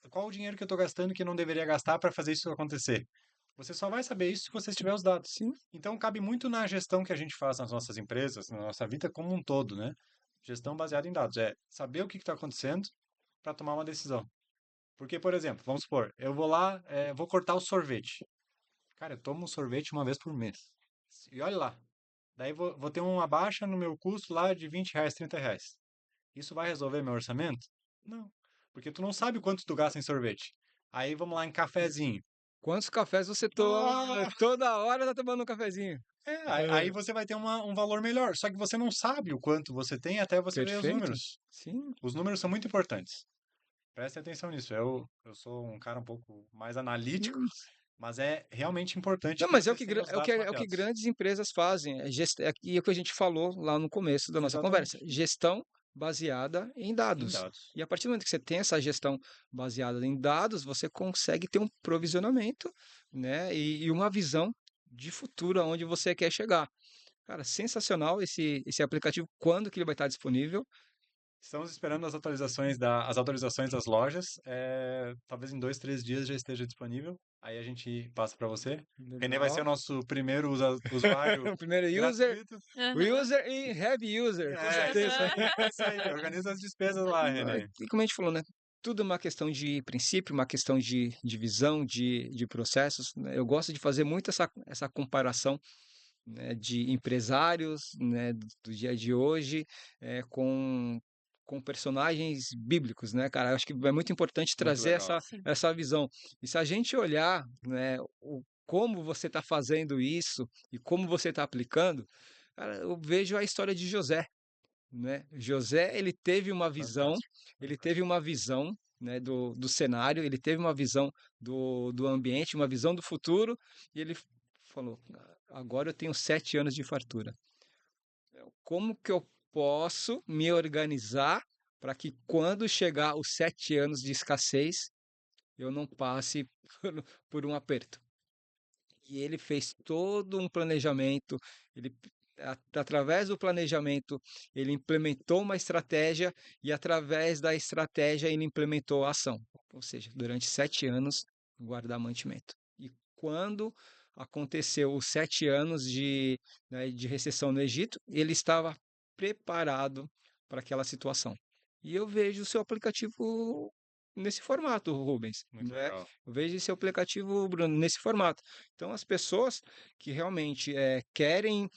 qual o dinheiro que eu estou gastando que eu não deveria gastar para fazer isso acontecer? Você só vai saber isso se você tiver os dados. sim. Então, cabe muito na gestão que a gente faz nas nossas empresas, na nossa vida como um todo, né? Gestão baseada em dados. É saber o que está acontecendo para tomar uma decisão. Porque, por exemplo, vamos supor, eu vou lá, vou cortar o sorvete. Cara, eu tomo um sorvete uma vez por mês. E olha lá. Daí vou ter uma baixa no meu custo lá de R$ 20, R$ 30. Isso vai resolver meu orçamento? Não. Porque tu não sabe quanto tu gasta em sorvete. Aí vamos lá em cafezinho. Quantos cafés você toma? Ah, Toda hora tá tomando um cafezinho. aí É, você vai ter um valor melhor. Só que você não sabe o quanto você tem até você ver os perfeito. números. Sim. Os números são muito importantes. Preste atenção nisso. Eu sou um cara um pouco mais analítico, Sim. mas é realmente importante Não, que mas vocês tenham os dados é o que mapeados. grandes empresas fazem. E é o que a gente falou lá no começo da nossa conversa. Exatamente. Gestão baseada em Em dados. dados. E a partir do momento que você tem essa gestão baseada em dados, você consegue ter um provisionamento, né? E uma visão de futuro aonde você quer chegar. Cara, sensacional esse aplicativo. Quando que ele vai estar disponível? Estamos esperando as atualizações das lojas. Talvez em 2, 3 dias já esteja disponível. Aí a gente passa para você. René vai ser o Legal. nosso primeiro usuário O primeiro user, gratuito. Aham. user e heavy user, com certeza. Aham. É isso aí. Organiza as despesas lá, René. E como a gente falou, né? Tudo é uma questão de princípio, uma questão de visão, de processos, né? Eu gosto de fazer muito essa comparação, né, de empresários, né, do dia de hoje, com personagens bíblicos, né, cara? Eu acho que é muito importante Muito trazer legal. Sim. essa visão. E se a gente olhar, né, como você está fazendo isso e como você está aplicando, cara, eu vejo a história de José, né? José, Fantástico. ele teve uma visão, né, do cenário, ele teve uma visão do ambiente, uma visão do futuro, e ele falou: Agora eu tenho 7 anos de fartura. Como que eu posso me organizar para que quando chegar os 7 anos de escassez, eu não passe por um aperto?" E ele fez todo um planejamento, ele através do planejamento, ele implementou uma estratégia e através da estratégia ele implementou a ação. Ou seja, durante 7 anos, guardar mantimento. E quando aconteceu os 7 anos né, de recessão no Egito, ele estava preparado para aquela situação. E eu vejo o seu aplicativo nesse formato, Rubens, Muito né? legal. Eu vejo esse aplicativo, Bruno, nesse formato. Então, as pessoas que realmente querem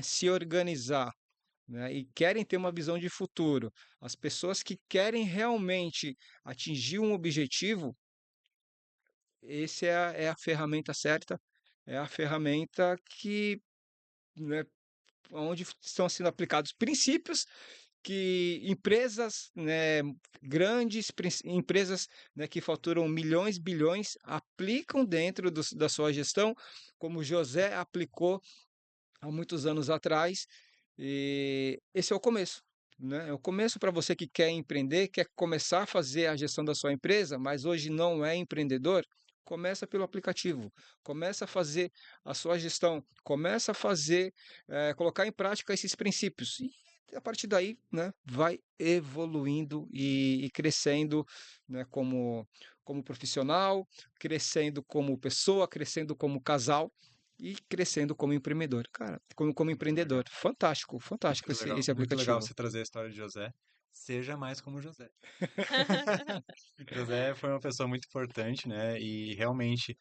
se organizar, né, e querem ter uma visão de futuro, as pessoas que querem realmente atingir um objetivo, esse é a ferramenta certa, é a ferramenta que, né, onde estão sendo aplicados princípios que empresas, né, grandes empresas, né, que faturam milhões, bilhões, aplicam dentro da sua gestão, como José aplicou há muitos anos atrás. E esse é o começo, né? É o começo para você que quer empreender, quer começar a fazer a gestão da sua empresa, mas hoje não é empreendedor. Começa pelo aplicativo, começa a fazer a sua gestão, começa a fazer, colocar em prática esses princípios. E a partir daí, né, vai evoluindo e crescendo, né, como profissional, crescendo como pessoa, crescendo como casal e crescendo como empreendedor. Cara, como Muito legal. empreendedor. Fantástico, fantástico esse Muito legal aplicativo. você trazer a história de José. Seja mais como José. José foi uma pessoa muito importante, né? E realmente,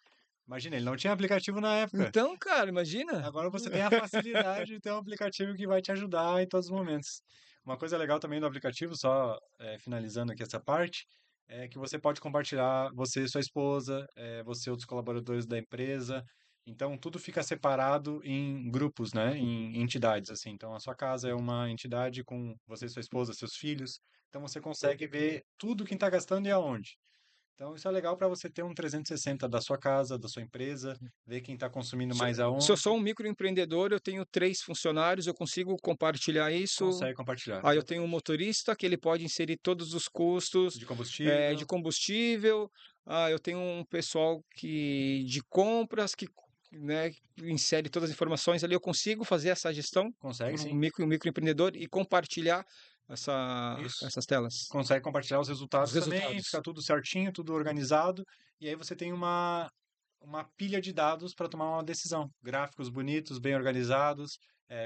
imagina, ele não tinha aplicativo na época. Então, cara, imagina. Agora você tem a facilidade de ter um aplicativo que vai te ajudar em todos os momentos. Uma coisa legal também do aplicativo, só finalizando aqui essa parte, é que você pode compartilhar você e sua esposa, você e outros colaboradores da empresa. Então, tudo fica separado em grupos, né? Em entidades, assim. Então, a sua casa é uma entidade com você e sua esposa, seus filhos. Então, você consegue ver tudo quem está gastando e aonde. Então, isso é legal para você ter um 360 da sua casa, da sua empresa, ver quem está consumindo Se mais se eu sou aonde. um microempreendedor, eu tenho 3 funcionários, eu consigo compartilhar isso. Consegue compartilhar, Aí eu tenho um exatamente. motorista que ele pode inserir todos os custos De de combustível, combustível. Eu tenho um pessoal de compras que, né, insere todas as informações ali. Eu consigo fazer essa gestão consegue por um sim. microempreendedor e compartilhar Isso. essas telas, Consegue compartilhar os os resultados também, fica resultados. tudo certinho, tudo organizado, e aí você tem uma pilha de dados para tomar uma decisão. Gráficos bonitos, bem organizados,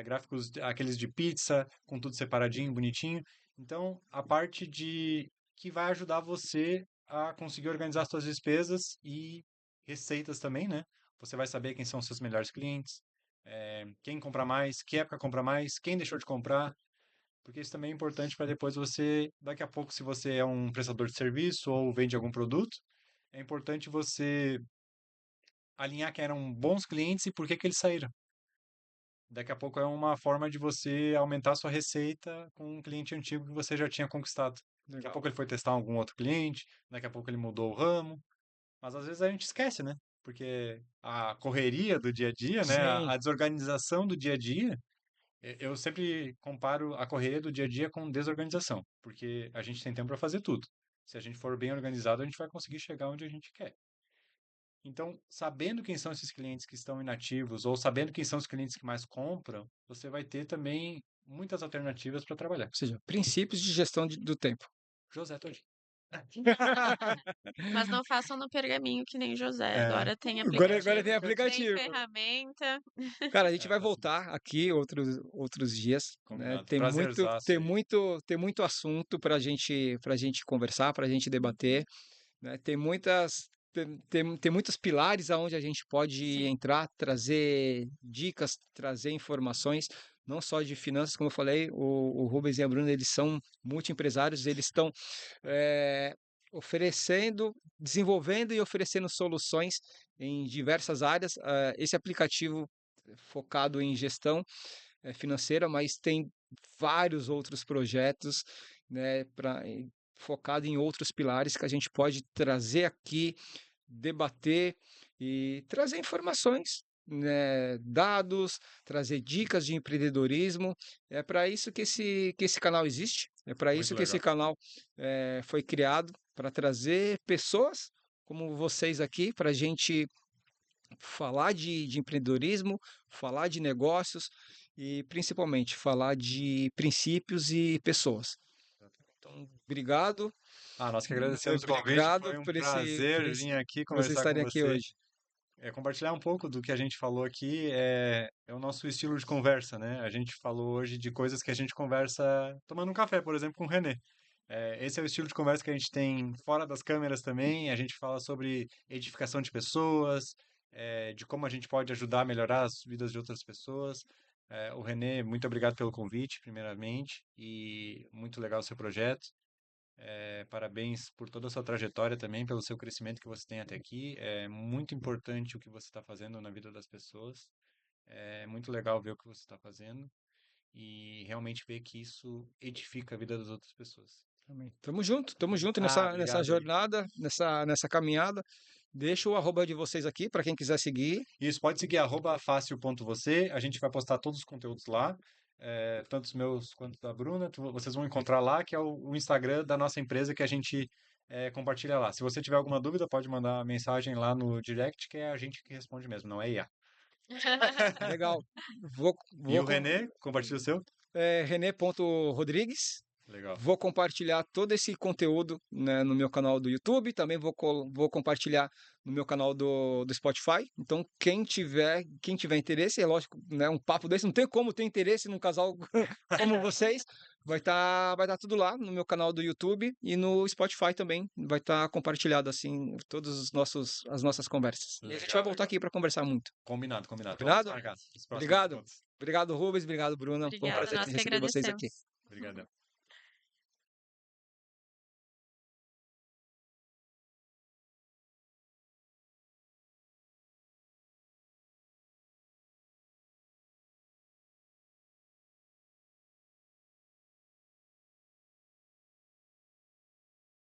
gráficos aqueles de pizza, com tudo separadinho, bonitinho. Então, a parte de que vai ajudar você a conseguir organizar suas despesas e receitas também, né? Você vai saber quem são os seus melhores clientes, quem compra mais, que época compra mais, quem deixou de comprar, porque isso também é importante para depois você, daqui a pouco, se você é um prestador de serviço ou vende algum produto, é importante você alinhar quem eram bons clientes e por que que eles saíram. Daqui a pouco é uma forma de você aumentar sua receita com um cliente antigo que você já tinha conquistado. Daqui a Legal. pouco ele foi testar algum outro cliente, daqui a pouco ele mudou o ramo, mas às vezes a gente esquece, né? Porque a correria do dia a dia, né? Sim, A desorganização do dia a dia, eu sempre comparo a correria do dia a dia com desorganização, porque a gente tem tempo para fazer tudo. Se a gente for bem organizado, a gente vai conseguir chegar onde a gente quer. Então, sabendo quem são esses clientes que estão inativos ou sabendo quem são os clientes que mais compram, você vai ter também muitas alternativas para trabalhar. ou seja, princípios de gestão do tempo. José Todinho. Mas não façam no pergaminho que nem José. É, Agora tem Agora tem aplicativo, tem aplicativo. ferramenta. Cara, a gente é, vai facilita. voltar aqui outros dias, né? Combinado. Prazerzaço aí. Tem muito assunto para gente conversar, para a gente debater, né? Tem muitos pilares aonde a gente pode Sim, entrar, trazer dicas, trazer informações, não só de finanças, como eu falei, o Rubens e a Bruna, eles são multiempresários, eles estão eh, oferecendo, desenvolvendo e oferecendo soluções em diversas áreas. Esse aplicativo focado em gestão financeira, mas tem vários outros projetos, né, focado em outros pilares que a gente pode trazer aqui, debater e trazer informações, né, dados, trazer dicas de empreendedorismo. É para isso que esse canal existe, é para Muito isso que esse legal. canal foi criado, para trazer pessoas como vocês aqui, para a gente falar de empreendedorismo, falar de negócios e principalmente falar de princípios e pessoas. Então, obrigado, Nós que agradecemos o convite. obrigado Foi um prazer vir aqui por vocês conversar com estarem aqui você. hoje. Compartilhar um pouco do que a gente falou aqui é o nosso estilo de conversa, né? A gente falou hoje de coisas que a gente conversa tomando um café, por exemplo, com o René. Esse é o estilo de conversa que a gente tem fora das câmeras também. A gente fala sobre edificação de pessoas, de como a gente pode ajudar a melhorar as vidas de outras pessoas. O René, muito obrigado pelo convite, primeiramente, e muito legal o seu projeto. Parabéns por toda a sua trajetória também, pelo seu crescimento que você tem até aqui. É muito importante o que você está fazendo na vida das pessoas. É muito legal ver o que você está fazendo e realmente ver que isso edifica a vida das outras pessoas. Amém. Tamo junto nessa Obrigado aí. jornada, nessa caminhada. Deixa o arroba de vocês aqui para quem quiser seguir. Isso, pode seguir @facil.você. A gente vai postar todos os conteúdos lá, tanto os meus quanto da Bruna. Vocês vão encontrar lá, que é o Instagram da nossa empresa que a gente compartilha lá. Se você tiver alguma dúvida, pode mandar mensagem lá no direct, que é a gente que responde mesmo, não é IA. Legal. E o René, compartilha o seu? René.rodrigues. Legal. Vou compartilhar todo esse conteúdo, né, no meu canal do YouTube, também vou compartilhar no meu canal do Spotify. Então, quem tiver interesse, é lógico, né, um papo desse, não tem como ter interesse num casal como vocês, vai tá tudo lá no meu canal do YouTube e no Spotify também, vai estar compartilhado assim todas as nossas conversas. E a gente vai voltar aqui para conversar muito. Combinado, combinado. Vamos Combinado? marcar os próximos Obrigado. encontros. Obrigado, Rubens, obrigado, Bruna. Foi um Obrigada, prazer nós que receber vocês aqui. agradecemos. Obrigadão.